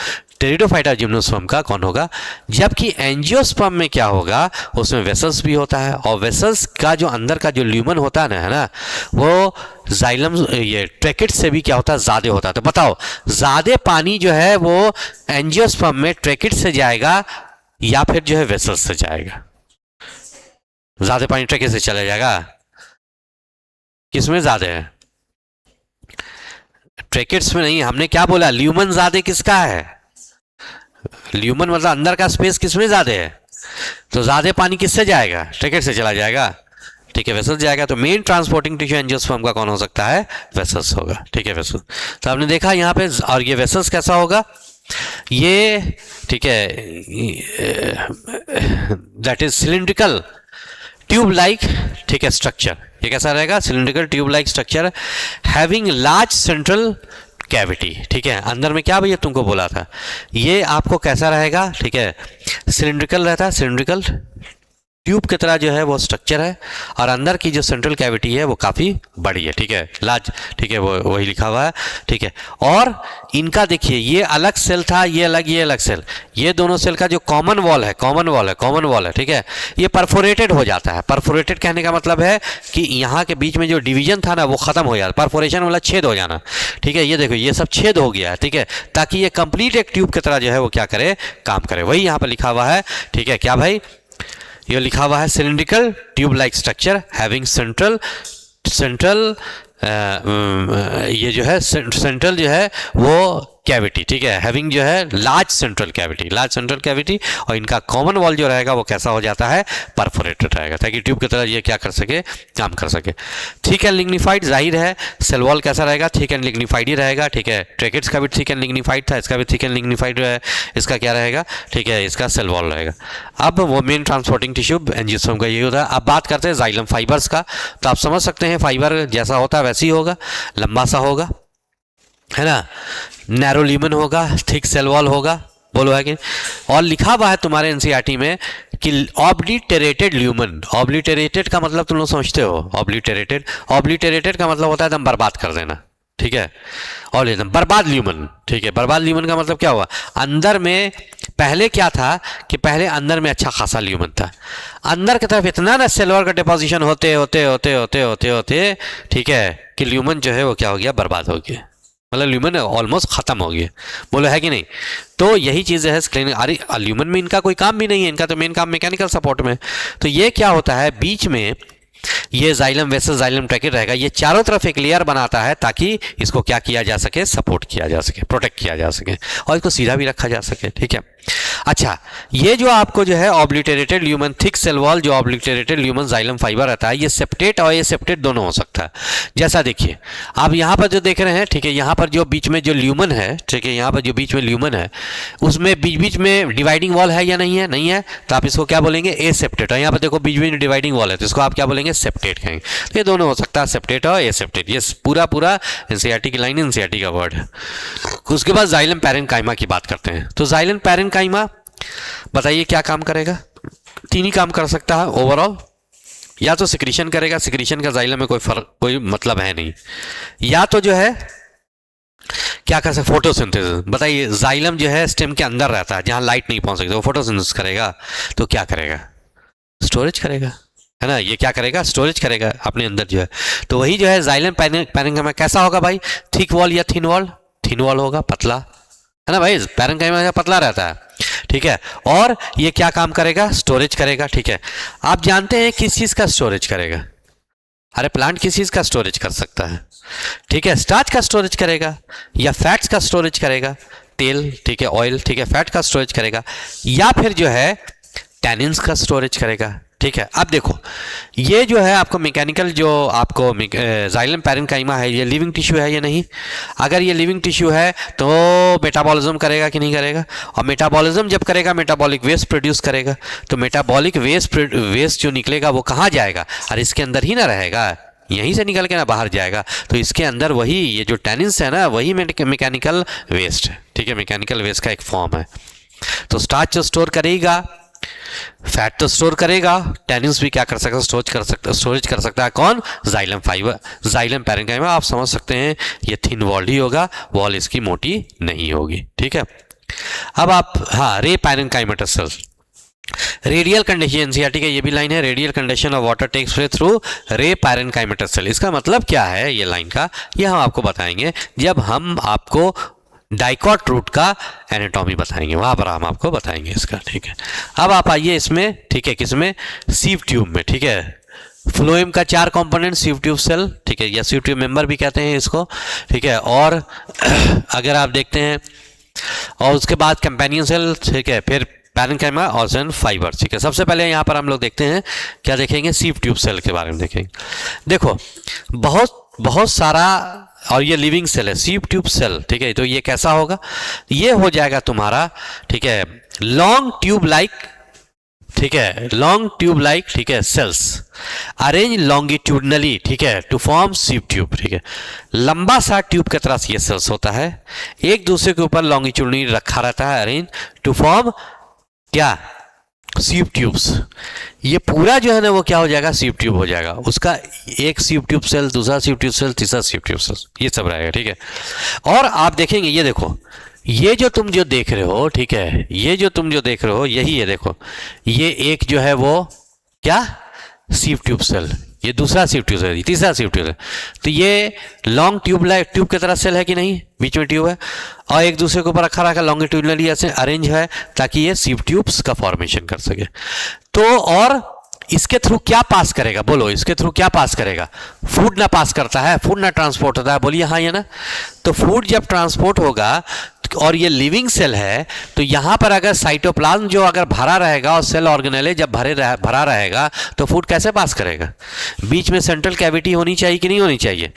pteridophyta gymnosperm का कौन होगा। जबकि एंजियोस्पर्म में क्या होगा, उसमें वेसल्स भी होता है, और वेसल्स का जो अंदर का जो ल्यूमन होता है ना, वो जाइलम, ये ट्रैकिट से भी क्या होता है, ज़्यादा होता है। तो बताओ, ज़्यादा पानी जो है वो एंजियोस्पर्म में ट्रैकिट से जाएगा या फिर जो है वेसल्स से जाएगा। ज़्यादा पानी ट्रैकिट से चला जाएगा, किसमें ज़्यादा है, ट्रैकिट्स में नहीं। हमने क्या बोला, ल्यूमन ज़्यादा किसका है, ल्यूमन मतलब अंदर का स्पेस किसमें ज़्यादा है, तो ज़्यादा पानी किससे जाएगा, ट्रैकिट से चला जाएगा। ठीक है, वेसल्स जाएगा। तो मेन ट्रांसपोर्टिंग टिश्यू एंजियोस्पर्म का कौन हो सकता है, वेसल्स होगा। ठीक है, वेसल्स। तो आपने देखा यहाँ पे, और ये वेसल्स कैसा होगा, ये, ठीक है, that is cylindrical tube like, ठीक है, स्ट्रक्चर। ये कैसा रहेगा, cylindrical tube like structure having large central cavity. ठीक है, अंदर में क्या भैया तुमको बोला था, ये आपको कैसा रहेगा, ठीक है, सिलिंड्रिकल रहता है, सिलिंड्रिकल ट्यूब की तरह जो है वो स्ट्रक्चर है, और अंदर की जो सेंट्रल कैविटी है वो काफ़ी बड़ी है। ठीक है, लार्ज, ठीक है, वो वही लिखा हुआ है। ठीक है, और इनका देखिए, ये अलग सेल था, ये अलग सेल, ये दोनों सेल का जो कॉमन वॉल है, ठीक है, ये परफोरेटेड हो जाता है। परफोरेटेड कहने का मतलब है कि यहाँ के बीच में जो डिवीजन था ना, वो खत्म हो जाता है। परफोरेशन वाला छेद हो जाना। ठीक है, ये देखो, ये सब छेद हो गया है। ठीक है, ताकि ये कंप्लीट एक ट्यूब की तरह जो है वो क्या करे, काम करे। वही यहाँ पर लिखा हुआ है। ठीक है, क्या भाई, ये लिखा हुआ है cylindrical tube like structure having central ये जो है सेंट्रल जो है वो कैविटी। ठीक है, हैविंग जो है लार्ज सेंट्रल कैविटी, और इनका कॉमन वॉल जो रहेगा वो कैसा हो जाता है, परफोरेटेड रहेगा, ताकि ट्यूब की तरह ये क्या कर सके, काम कर सके। थिक एंड लिग्निफाइड, जाहिर है सेल वॉल कैसा रहेगा, थिक एंड लिग्निफाइड ही रहेगा। ठीक है, ट्रैकिट्स का भी थिक एंड लिग्निफाइड था, इसका भी थिक एंड लिग्निफाइड है, इसका क्या रहेगा, ठीक है, इसका सेल वॉल रहेगा। अब वो मेन ट्रांसपोर्टिंग टिश्यू एंजियोस्पर्म का यही होता है। अब बात करते हैं जाइलम फाइबर्स का। तो आप समझ सकते हैं, फाइबर जैसा होता है वैसे ही होगा, लंबा सा होगा, है ना, नैरो ल्यूमन होगा, थिक सेल वॉल होगा। बोलो है कि, और लिखा हुआ है तुम्हारे एनसीईआरटी में कि ऑब्लिटेरेटेड ल्यूमन। ऑब्लिटेरेटेड का मतलब तुम लोग समझते हो, ऑब्लिटेरेटेड का मतलब होता है एकदम बर्बाद कर देना। ठीक है, और एकदम बर्बाद ल्यूमन। ठीक है, बर्बाद ल्यूमन का मतलब क्या हुआ, अंदर में पहले क्या था कि पहले अंदर में अच्छा खासा ल्यूमन था, अंदर की तरफ इतना ना सेलवर का डिपोजिशन होते, ठीक है, कि ल्यूमन जो है वो क्या हो गया, बर्बाद हो गया। मतलब ल्यूमन ऑलमोस्ट खत्म हो गया, बोलो है कि नहीं। तो यही चीज़ है स्क्रीनिंग। अरे ल्यूमन में इनका कोई काम भी नहीं है, इनका तो मेन काम मैकेनिकल सपोर्ट में। तो ये क्या होता है, बीच में ये जाइलम वेसल जाइलम ट्रैकेट रहेगा, ये चारों तरफ एक लेयर बनाता है ताकि इसको क्या किया जा सके, सपोर्ट किया जा सके, प्रोटेक्ट किया जा सके और इसको सीधा भी रखा जा सके, ठीक है। अच्छा, ये जो आपको जो है ऑब्लिटेरेटेड ल्यूमन थिक सेल वॉल, जो ऑब्लिटेरेटेड ल्यूमन जाइलम फाइबर रहता है, ये सेप्टेट और ये सेप्टेट दोनों हो सकता है। जैसा देखिए आप यहाँ पर जो देख रहे हैं, ठीक है, यहाँ पर जो बीच में जो ल्यूमन है, ठीक है, यहाँ पर जो बीच में ल्यूमन है उसमें बीच बीच में डिवाइडिंग वॉल है या नहीं है, नहीं है, तो आप इसको क्या बोलेंगे, ए सेप्टेट। और यहाँ पर देखो बीच में डिवाइडिंग वॉल है तो इसको आप क्या बोलेंगे, सेप्टेट कहेंगे। तो ये दोनों हो सकता है, सेप्टेट और ए सेप्टेट। ये पूरा पूरा एनसीईआरटी की लाइन, एनसीईआरटी का वर्ड है। उसके बाद जाइलम पैरेन्काइमा की बात करते हैं। तो जाइलम पैरेन्काइमा बताइए क्या काम करेगा, तीन ही काम कर सकता है ओवरऑल। या तो सिक्रीशन करेगा, सिक्रीशन का जाइलम में कोई मतलब है नहीं, या तो जो है क्या कर सकते, फोटोसिंथेसिस। बताइए जाइलम जो है स्टेम के अंदर रहता है जहां लाइट नहीं पहुंच सकती, वो फोटोसिंथेसिस करेगा तो क्या करेगा, स्टोरेज करेगा, है ना। ये क्या करेगा, स्टोरेज करेगा अपने अंदर जो है। तो वही जो है जाइलम पैरेन्काइमा कैसा होगा भाई, थिक वॉल या थिन वॉल, थिन वॉल होगा, पतला, है ना भाई, पैरेन्काइमा पतला रहता है, ठीक है। और ये क्या काम करेगा, स्टोरेज करेगा, ठीक है। आप जानते हैं किस चीज का स्टोरेज करेगा, अरे प्लांट किस चीज का स्टोरेज कर सकता है, ठीक है, स्टार्च का स्टोरेज करेगा या फैट्स का स्टोरेज करेगा, तेल, ठीक है, ऑयल, ठीक है, फैट का स्टोरेज करेगा, या फिर जो है टैनिन्स का स्टोरेज करेगा, ठीक है। अब देखो ये जो है आपको मैकेनिकल जो आपको जाइलम पैरेन्काइमा है, ये लिविंग टिश्यू है या नहीं। अगर ये लिविंग टिश्यू है तो मेटाबॉलिज्म करेगा कि नहीं करेगा, और मेटाबॉलिज्म जब करेगा मेटाबॉलिक वेस्ट प्रोड्यूस करेगा। तो मेटाबॉलिक वेस्ट जो निकलेगा वो कहाँ जाएगा, और इसके अंदर ही ना रहेगा, यहीं से निकल के ना बाहर जाएगा। तो इसके अंदर वही ये जो टैनिन्स है ना, वही मैकेनिकल वेस्ट है, ठीक है, मैकेनिकल वेस्ट का एक फॉर्म है। तो स्टार्च जो स्टोर करेगा, फैट तो स्टोर करेगा, टैनिन्स भी क्या कर सकता है, स्टोरेज कर सकता है कौन, जाइलम फाइबर, जाइलम पैरेन्काइमा। आप समझ सकते हैं ये थिन वॉल्ड ही होगा, वॉल इसकी मोटी नहीं होगी, ठीक है। अब आप हाँ, ray parenchymatous cells, radial conduction, NCERT का ये भी लाइन है, radial conduction of water takes place through ray parenchymatous cell. इसका मतलब क्या है ये लाइन का, ये हम आपको बताएंगे जब हम आपको डाइकॉट रूट का एनाटॉमी बताएंगे, वहां पर हम आपको बताएंगे इसका, ठीक है। अब आप आइए इसमें, ठीक है, किसमें, सीव ट्यूब में, ठीक है। फ्लोएम का 4 कंपोनेंट, सीव ट्यूब सेल, ठीक है, या सीव ट्यूब मेंबर भी कहते हैं इसको, ठीक है। और अगर आप देखते हैं, और उसके बाद कंपेनियन सेल, ठीक है, फिर पैरेन्काइमा और सेल फाइबर, ठीक है। सबसे पहले यहाँ पर हम लोग देखते हैं, क्या देखेंगे, सीव ट्यूब सेल के बारे में देखेंगे। देखो बहुत सारा, और ये लिविंग सेल है, सीव ट्यूब सेल, ठीक है। तो ये कैसा होगा, ये हो जाएगा तुम्हारा, ठीक है, लॉन्ग ट्यूब लाइक, ठीक है, लॉन्ग ट्यूब लाइक, ठीक है, सेल्स अरेंज लॉन्गिट्यूडनली, ठीक है, टू फॉर्म सीव ट्यूब, ठीक है। लंबा सा ट्यूब की तरह से ये सेल्स होता है, एक दूसरे के ऊपर लॉन्गिट्यूडनली रखा रहता है, अरेंज टू फॉर्म क्या, सीव ट्यूब्स। ये पूरा जो है ना वो क्या हो जाएगा, सीव ट्यूब हो जाएगा। उसका एक सीव ट्यूब सेल, दूसरा सीव ट्यूब सेल, तीसरा सीव ट्यूब सेल, ये सब रहेगा, ठीक है। और आप देखेंगे, ये देखो, ये जो तुम जो देख रहे हो, ठीक है, ये जो तुम जो देख रहे हो यही है, देखो ये एक जो है वो क्या, सीव ट्यूब सेल, ये दूसरा सीव ट्यूब सेल, तीसरा सीव ट्यूब सेल। तो ये लॉन्ग ट्यूब लाइक ट्यूब की तरह सेल है कि नहीं, बीच में ट्यूब है, और एक दूसरे के ऊपर रखा लॉन्गिट्यूडनली ऐसे अरेंज है ताकि ये सीव ट्यूब्स का फॉर्मेशन कर सके। तो और इसके थ्रू क्या पास करेगा, बोलो इसके थ्रू क्या पास करेगा, फूड ना पास करता है, फूड ना ट्रांसपोर्ट होता है, बोलिए हाँ या ना। तो फूड जब ट्रांसपोर्ट होगा, और ये लिविंग सेल है, तो यहाँ पर अगर साइटोप्लाज्म जो अगर भरा रहेगा और सेल ऑर्गेनेले जब भरा रहेगा तो फूड कैसे पास करेगा, बीच में सेंट्रल कैविटी होनी चाहिए कि नहीं होनी चाहिए।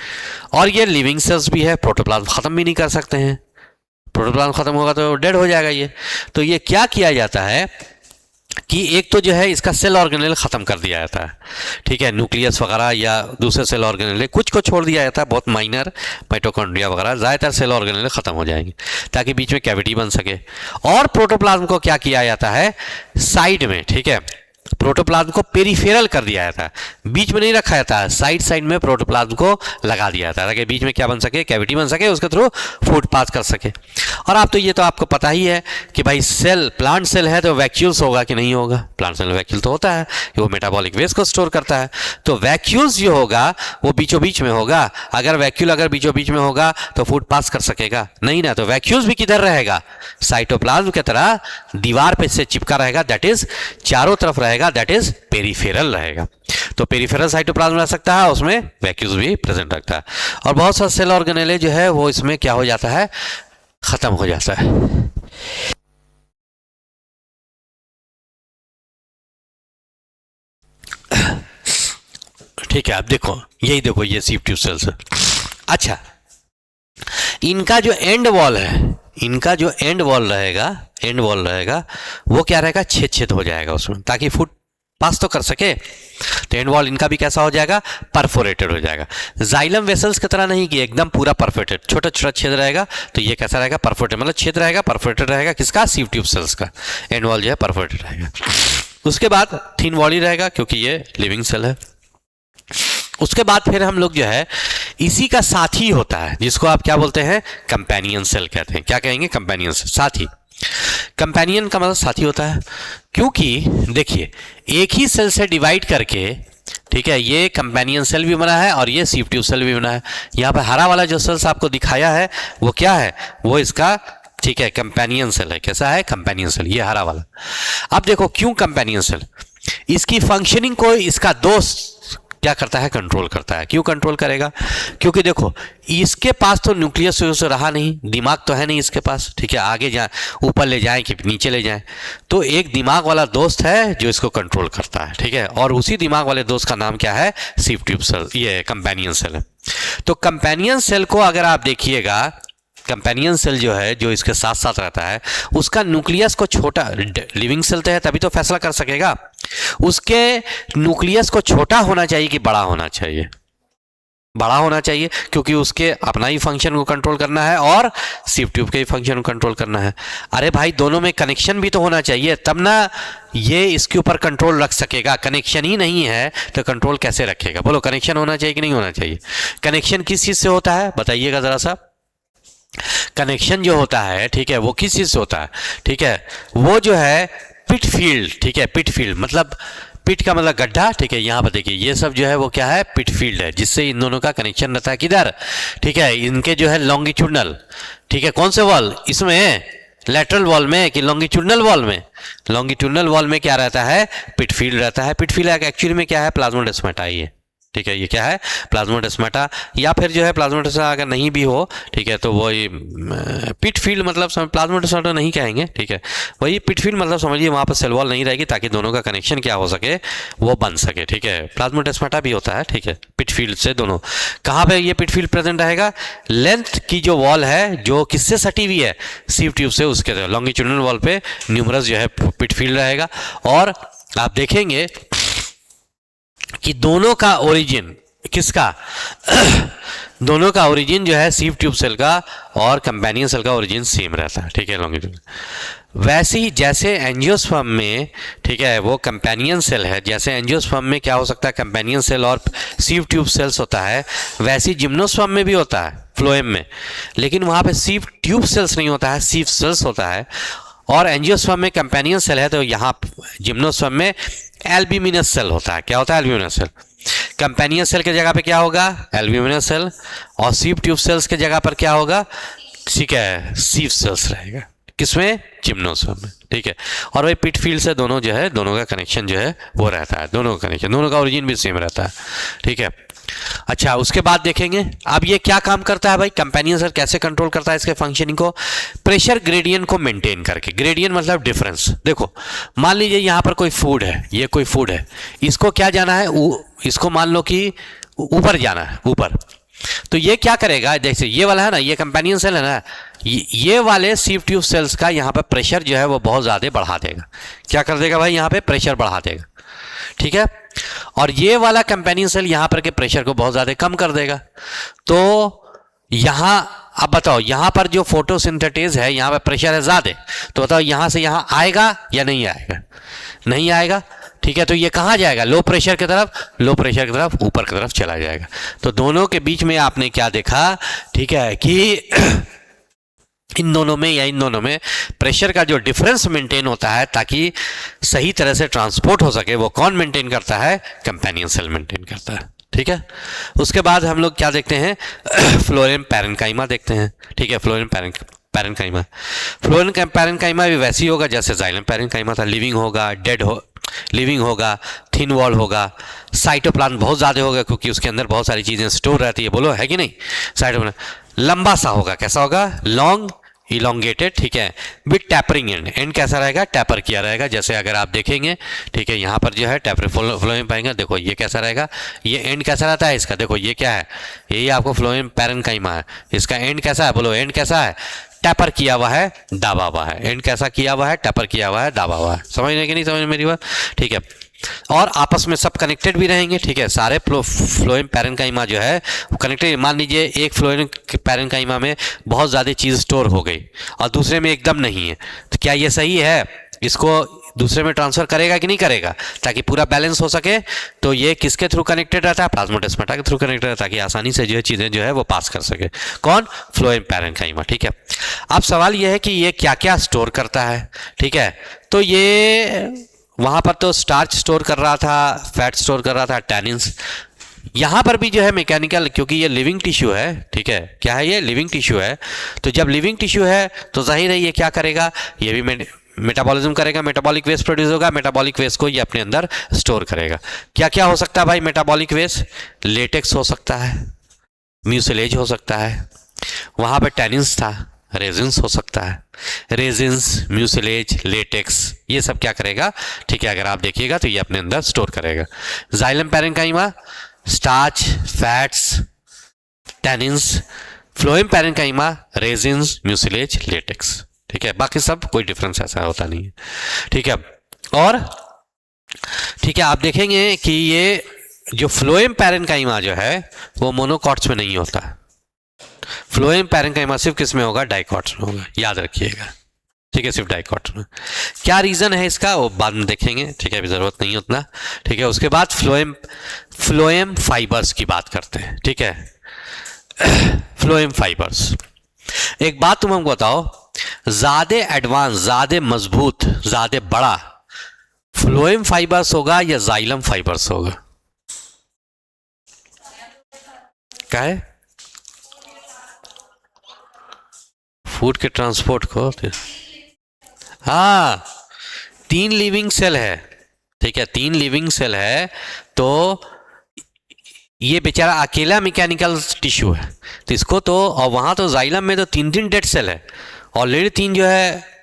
और ये लिविंग सेल्स भी है, प्रोटोप्लाज्म खत्म भी नहीं कर सकते हैं, प्रोटोप्लाज्म खत्म होगा तो डेड हो जाएगा ये। तो ये क्या किया जाता है कि एक तो जो है इसका सेल ऑर्गेनेल ख़त्म कर दिया जाता है, ठीक है, न्यूक्लियस वगैरह या दूसरे सेल ऑर्गेनेल कुछ को छोड़ दिया जाता है, बहुत माइनर माइटोकॉन्ड्रिया वगैरह, ज़्यादातर सेल ऑर्गेनेल ख़त्म हो जाएंगे ताकि बीच में कैविटी बन सके। और प्रोटोप्लाज्म को क्या किया जाता है, साइड में, ठीक है, प्रोटोप्लाज्म को पेरिफेरल कर दिया जाता है, बीच में नहीं रखा जाता है, साइड साइड में प्रोटोप्लाज्म को लगा दिया जाता है ताकि बीच में क्या बन सके, कैविटी बन सके, उसके थ्रू फूड पास कर सके। और आप तो ये तो आपको पता ही है कि भाई सेल, प्लांट सेल है तो वैक्यूल्स होगा कि नहीं होगा, प्लांट सेल में वैक्यूल तो होता है कि वो मेटाबॉलिक वेस्ट को स्टोर करता है, तो वैक्यूल्स जो होगा वो बीचों बीच में होगा। अगर वैक्यूल अगर बीचों बीच में होगा तो फूड पास कर सकेगा नहीं ना, तो वैक्यूल्स भी किधर रहेगा, साइटोप्लाज्म की तरह दीवार पे से चिपका रहेगा, दैट इज चारों तरफ रहेगा, दैट इज पेरिफेरल रहेगा। तो पेरिफेरल साइटोप्लाज्म रह सकता है, उसमें वैक्यूल्स भी प्रेजेंट रखता है, और बहुत सारे सेल ऑर्गेनेले जो है वो इसमें क्या हो जाता है, खत्म हो जाता है। ठीक है, अब देखो यही देखो, ये सीव ट्यूब सेल्स है। अच्छा, इनका जो एंड वॉल है, इनका जो एंड वॉल रहेगा, एंड वॉल रहेगा वो क्या रहेगा, छेद छेद हो जाएगा उसमें, ताकि फूड पास तो कर सके। तो एंड वॉल इनका भी कैसा हो जाएगा, परफोरेटेड हो जाएगा। जाइलम वेसल्स की तरह नहीं कि एकदम पूरा परफोरेटेड, छोटा छोटा छेद रहेगा, तो ये कैसा रहेगा, परफोरेटेड, मतलब छेद रहेगा, परफोरेटेड रहेगा, किसका, सीव ट्यूब सेल्स का एंड वॉल जो है परफोरेटेड रहेगा। उसके बाद थिन बॉडी रहेगा क्योंकि ये लिविंग सेल है। उसके बाद फिर हम लोग जो है इसी का साथी होता है, जिसको आप क्या बोलते हैं, कंपेनियन सेल कहते हैं। क्या कहेंगे, कंपेनियन सेल, साथी। कंपेनियन का मतलब साथी होता है, क्योंकि देखिए एक ही सेल से डिवाइड करके, ठीक है, ये कंपेनियन सेल भी बना है और ये सीव ट्यूब सेल भी बना है। यहाँ पर हरा वाला जो सेल्स आपको दिखाया है वो क्या है, वो इसका, ठीक है, कंपेनियन सेल है। कैसा है, कंपेनियन सेल, ये हरा वाला। अब देखो क्यों कंपेनियन सेल, इसकी फंक्शनिंग को इसका दोस्त क्या करता है, कंट्रोल करता है। क्यों कंट्रोल करेगा, क्योंकि देखो इसके पास तो न्यूक्लियस रहा नहीं, दिमाग तो है नहीं इसके पास, ठीक है, आगे जाए, ऊपर ले जाए कि नीचे ले जाए, तो एक दिमाग वाला दोस्त है जो इसको कंट्रोल करता है, ठीक है, और उसी दिमाग वाले दोस्त का नाम क्या है, सीव ट्यूब सेल, ये कंपेनियन सेल है। तो कंपेनियन सेल को अगर आप देखिएगा, कंपेनियन सेल जो है, जो इसके साथ साथ रहता है, उसका न्यूक्लियस को छोटा, लिविंग सेल तो है तभी तो फैसला कर सकेगा, उसके न्यूक्लियस को छोटा होना चाहिए कि बड़ा होना चाहिए, बड़ा होना चाहिए, क्योंकि उसके अपना ही फंक्शन को कंट्रोल करना है और सीव ट्यूब के ही फंक्शन को कंट्रोल करना है। अरे भाई दोनों में कनेक्शन भी तो होना चाहिए, तब ना ये इसके ऊपर कंट्रोल रख सकेगा। कनेक्शन ही नहीं है तो कंट्रोल कैसे रखेगा, बोलो, कनेक्शन होना चाहिए कि नहीं होना चाहिए। कनेक्शन किस चीज से होता है बताइएगा जरा सा, कनेक्शन जो होता है, ठीक है, वो किस चीज से होता है, ठीक है, वो जो है पिट फील्ड, ठीक है, पिट फील्ड मतलब, पिट का मतलब गड्ढा, ठीक है, यहाँ पर देखिए ये सब जो है वो क्या है, पिट फील्ड है, जिससे इन दोनों का कनेक्शन रहता है किधर, ठीक है, इनके जो है लॉन्गिट्यूडनल, ठीक है, कौन से वॉल, इसमें लेटरल वॉल में कि लॉन्गिट्यूडनल वॉल में, लॉन्गिट्यूडनल वॉल में क्या रहता है, पिट फील्ड रहता है। पिट फील्ड एक्चुअली में क्या है, प्लाज्मोडेस्माटा ही है, ठीक है, ये क्या है, प्लाज्मोडेस्माटा, या फिर जो है प्लाज्मोडेस्माटा अगर नहीं भी हो, ठीक है, तो वही पिट फील्ड मतलब प्लाज्मोडेस्माटा नहीं कहेंगे, ठीक है, वही पिट फील्ड मतलब समझिए वहाँ पर सेल वॉल नहीं रहेगी ताकि दोनों का कनेक्शन क्या हो सके, वो बन सके, ठीक है। प्लाज्मोडेस्माटा भी होता है, ठीक है, पिट फील्ड से दोनों। कहाँ पे ये पिट फील्ड प्रेजेंट रहेगा, लेंथ की जो वॉल है जो किससे सटी हुई है, सीव ट्यूब से, उसके लॉन्गिट्यूडनल वॉल पे न्यूमरस जो है पिट फील्ड रहेगा। और आप देखेंगे कि दोनों का ओरिजिन किसका दोनों का ओरिजिन जो है सीव ट्यूब सेल का और कंपेनियन सेल का ओरिजिन सेम रहता है, ठीक है, लॉन्गिट्यूड। वैसे ही जैसे एंजियोस्पर्म में, ठीक है, वो कंपेनियन सेल है, जैसे एंजियोस्पर्म में क्या हो सकता है, कंपेनियन सेल और सीव ट्यूब सेल्स होता है, वैसे ही जिम्नोस्पर्म में भी होता है, फ्लोएम में, लेकिन वहाँ पे सीव ट्यूब सेल्स नहीं होता है, सीव सेल्स होता है। और एंजियोस्पर्म में कंपेनियन सेल है, तो यहाँ जिम्नोस्पर्म में एल्ब्यूमिनस सेल होता है। क्या होता है, एल्ब्यूमिनस सेल। कंपेनियन सेल के जगह पे क्या होगा, एल्ब्यूमिनस सेल, और सीव ट्यूब सेल्स के जगह पर क्या होगा, ठीक है, सीव सेल्स रहेगा, किसमें, जिम्नोस्पर्म में, ठीक है। और वही पिट फील्ड से दोनों जो है, दोनों का कनेक्शन जो है वो रहता है, दोनों का कनेक्शन, दोनों का ओरिजिन भी सेम रहता है, ठीक है। अच्छा, उसके बाद देखेंगे अब ये क्या काम करता है भाई, कंपेनियन सेल कैसे कंट्रोल करता है इसके फंक्शनिंग को, प्रेशर ग्रेडियंट को मेंटेन करके। ग्रेडियंट मतलब डिफरेंस। देखो मान लीजिए यहाँ पर कोई फूड है, ये कोई फूड है, इसको क्या जाना है, इसको मान लो कि ऊपर जाना है, ऊपर, तो ये क्या करेगा, जैसे ये वाला है ना, ये कंपेनियन सेल है ना, ये वाले सीव ट्यूब सेल्स का यहाँ पर प्रेशर जो है वो बहुत ज़्यादा बढ़ा देगा। क्या कर देगा भाई, यहाँ पे प्रेशर बढ़ा देगा, ठीक है। और ये वाला कंपेनियन सेल यहाँ पर के प्रेशर को बहुत ज़्यादा कम कर देगा। तो यहाँ अब बताओ, यहाँ पर जो फोटोसिंथेसिस है, यहाँ पर प्रेशर है ज़्यादा, तो बताओ यहाँ से यहाँ आएगा या नहीं आएगा, नहीं आएगा, ठीक है, तो ये कहाँ जाएगा, लो प्रेशर की तरफ, लो प्रेशर की तरफ, ऊपर की तरफ चला जाएगा। तो दोनों के बीच में आपने क्या देखा, ठीक है, कि इन दोनों में या इन दोनों में प्रेशर का जो डिफरेंस मेंटेन होता है ताकि सही तरह से ट्रांसपोर्ट हो सके, वो कौन मेंटेन करता है, कंपेनियन सेल मेंटेन करता है। ठीक है, उसके बाद हम लोग क्या देखते हैं, फ्लोएम पैरेन्काइमा देखते हैं। ठीक है, फ्लोएम पैरेन्काइमा, फ्लोएम पैरेन्काइमा भी वैसी होगा जैसे जाइलम पैरेन्काइमा था, लिविंग होगा, लिविंग होगा, थिन वॉल होगा, साइटोप्लाज्म बहुत ज़्यादा होगा क्योंकि उसके अंदर बहुत सारी चीज़ें स्टोर रहती है, बोलो है कि नहीं। साइटोप्लाज्म लंबा सा होगा, कैसा होगा, लॉन्ग इलोंगेटेड। ठीक है, विथ टैपरिंग एंड कैसा रहेगा, टैपर किया रहेगा। जैसे अगर आप देखेंगे, ठीक है, यहाँ पर जो है टैपर फ्लोएम पाएंगे, देखो ये कैसा रहेगा, ये एंड कैसा रहता है इसका, देखो ये क्या है, यही आपको फ्लोएम पैरेन्काइमा है, इसका एंड कैसा है, बोलो एंड कैसा है, टैपर किया हुआ है, दाबा हुआ है। एंड कैसा किया हुआ है, टैपर किया हुआ है, दाबा हुआ है। समझ रहे कि नहीं समझ मेरी बात, ठीक है। और आपस में सब कनेक्टेड भी रहेंगे। ठीक है, सारे फ्लोएम पैरेन्काइमा जो है वो कनेक्टेड। मान लीजिए एक फ्लोएम पैरेन्काइमा में बहुत ज़्यादा चीज़ स्टोर हो गई और दूसरे में एकदम नहीं है, तो क्या ये सही है, इसको दूसरे में ट्रांसफर करेगा कि नहीं करेगा, ताकि पूरा बैलेंस हो सके। तो ये किसके थ्रू कनेक्टेड रहता है, प्लाज्मोडेस्माटा के थ्रू कनेक्टेड रहता है, ताकि आसानी से जो है चीज़ें जो है वो पास कर सके। कौन, फ्लोएम पैरेन्काइमा। ठीक है, अब सवाल ये है कि ये क्या क्या स्टोर करता है। ठीक है, तो ये वहाँ पर तो स्टार्च स्टोर कर रहा था, फैट स्टोर कर रहा था, टैनिन्स। यहाँ पर भी जो है मैकेनिकल, क्योंकि ये लिविंग टिश्यू है। ठीक है, क्या है ये, लिविंग टिश्यू है। तो जब लिविंग टिश्यू है तो जाहिर है ये क्या करेगा, ये भी मेटाबॉलिज्म करेगा, मेटाबॉलिक वेस्ट प्रोड्यूस होगा, मेटाबॉलिक वेस्ट को ये अपने अंदर स्टोर करेगा। क्या क्या हो सकता है भाई मेटाबॉलिक वेस्ट, लेटेक्स हो सकता है, म्यूसिलेज हो सकता है, वहाँ पर टैनिन्स था, रेजिन्स हो सकता है, रेजिन्स, म्यूसिलेज, लेटेक्स, ये सब क्या करेगा, ठीक है, अगर आप देखिएगा तो ये अपने अंदर स्टोर करेगा। Xylem parenchyma, starch, fats, tannins, phloem parenchyma, resins, mucilage, latex. ठीक है, बाकी सब कोई डिफरेंस ऐसा होता नहीं है। ठीक है, और ठीक है, आप देखेंगे कि ये जो फ्लोएम पैरेन्काइमा जो है वो मोनोकॉट्स में नहीं होता। फ्लोएम पैरेन्काइमा सिर्फ किस में होगा, डाइकॉट्स में होगा, याद रखिएगा। ठीक है, सिर्फ डाइकॉट्स में। क्या रीजन है इसका वो बाद में देखेंगे। ठीक है, अभी जरूरत नहीं उतना। ठीक है, उसके बाद फ्लोएम फाइबर्स की बात करते हैं। ठीक है, फ्लोएम फाइबर्स, एक बात तुम हमको बताओ, ज्यादा एडवांस, ज्यादा मजबूत, ज्यादा बड़ा फ्लोएम फाइबर्स होगा या जाइलम फाइबर्स होगा, क्या है, फूड के ट्रांसपोर्ट को, हाँ, 3 लिविंग सेल है। ठीक है, 3 लिविंग सेल है, तो ये बेचारा अकेला मैकेनिकल टिश्यू है, तो इसको तो, और वहां तो जाइलम में तो 3 डेड सेल है, ऑलरेडी 3 जो है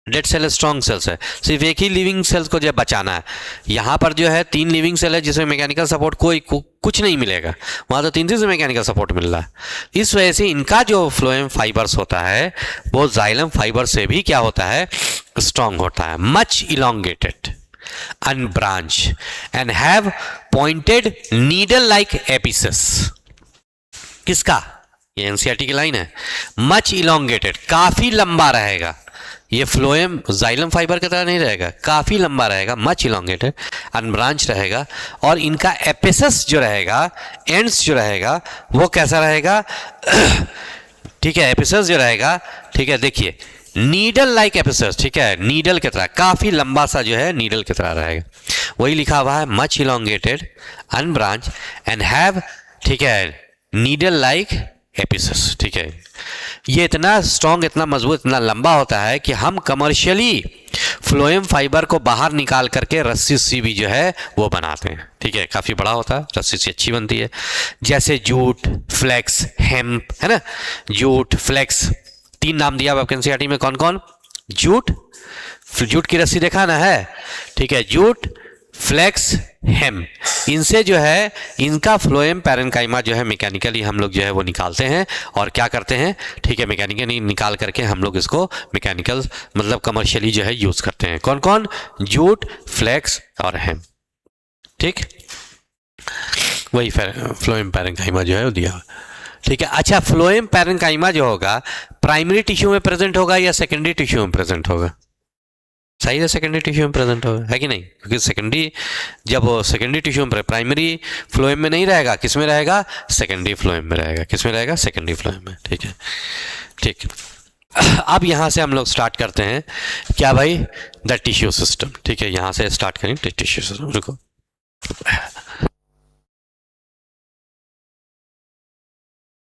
डेड सेल स्ट्रॉन्ग सेल्स है, सिर्फ एक ही लिविंग सेल्स को जब बचाना है। यहाँ पर जो है 3 लिविंग सेल है जिसमें मैकेनिकल सपोर्ट कुछ नहीं मिलेगा, वहाँ तो 3 से मैकेनिकल सपोर्ट मिल रहा है। इस वजह से इनका जो फ्लोएम फाइबर्स होता है वो जाइलम फाइबर से भी क्या होता है, स्ट्रॉन्ग होता है, much elongated, unbranch and have pointed needle like एपिसेस। किसका, ये एनसीईआरटी की लाइन है, मच इलोंगेटेड, काफी लंबा रहेगा। ये फ्लोएम जाइलम फाइबर की तरह नहीं रहेगा, काफी लंबा रहेगा, मच इलोंगेटेड, अनब्रांच रहेगा, और इनका एपिसेस जो रहेगा, एंड्स जो रहेगा, वो कैसा रहेगा, ठीक है, एपिसेस जो रहेगा, ठीक है, देखिए नीडल लाइक एपिसेस। ठीक है, नीडल की तरह, काफी लंबा सा जो है नीडल की तरह रहेगा, वही लिखा हुआ है, much elongated, unbranch and have, ठीक है, नीडल लाइक एपिसेस। ठीक है, ये इतना स्ट्रॉन्ग, इतना मजबूत, इतना लंबा होता है कि हम कमर्शियली फ्लोएम फाइबर को बाहर निकाल करके रस्सी सी भी जो है वो बनाते हैं। ठीक है, काफ़ी बड़ा होता है, रस्सी सी अच्छी बनती है, जैसे जूट, फ्लेक्स, हेम्प, है ना, जूट, फ्लेक्स, 3 नाम दिया आपके एनसीईआरटी में, कौन कौन, जूट की रस्सी देखा ना है, ठीक है, जूट, फ्लेक्स, हेम, इनसे जो है इनका फ्लोएम पैरेन्काइमा जो है मैकेनिकली हम लोग जो है वो निकालते हैं, और क्या करते हैं, ठीक है, मैकेनिकली निकाल करके हम लोग इसको मैकेनिकल मतलब कमर्शियली जो है यूज करते हैं। कौन कौन, जूट, फ्लेक्स और हेम। ठीक, वही फ्लोएम पैरेन्काइमा जो है वो दिया। ठीक है, अच्छा, फ्लोएम पैरेन्काइमा जो होगा प्राइमरी टिश्यू में प्रेजेंट होगा या सेकेंडरी टिश्यू में प्रेजेंट होगा, सही है, सेकेंडरी टिश्यू में प्रेजेंट है कि नहीं? क्योंकि सेकेंडरी, जब सेकेंडरी टिश्यू में, प्राइमरी फ्लोएम में नहीं रहेगा, किस में रहेगा? सेकेंडरी फ्लोएम में रहेगा। किस में रहेगा? सेकेंडरी फ्लोएम में। ठीक है, ठीक। अब यहाँ से हम लोग स्टार्ट करते हैं क्या भाई? The tissue system. ठीक है, यहाँ से स्टार्ट करें टिश्यू सिस्टम। रुको,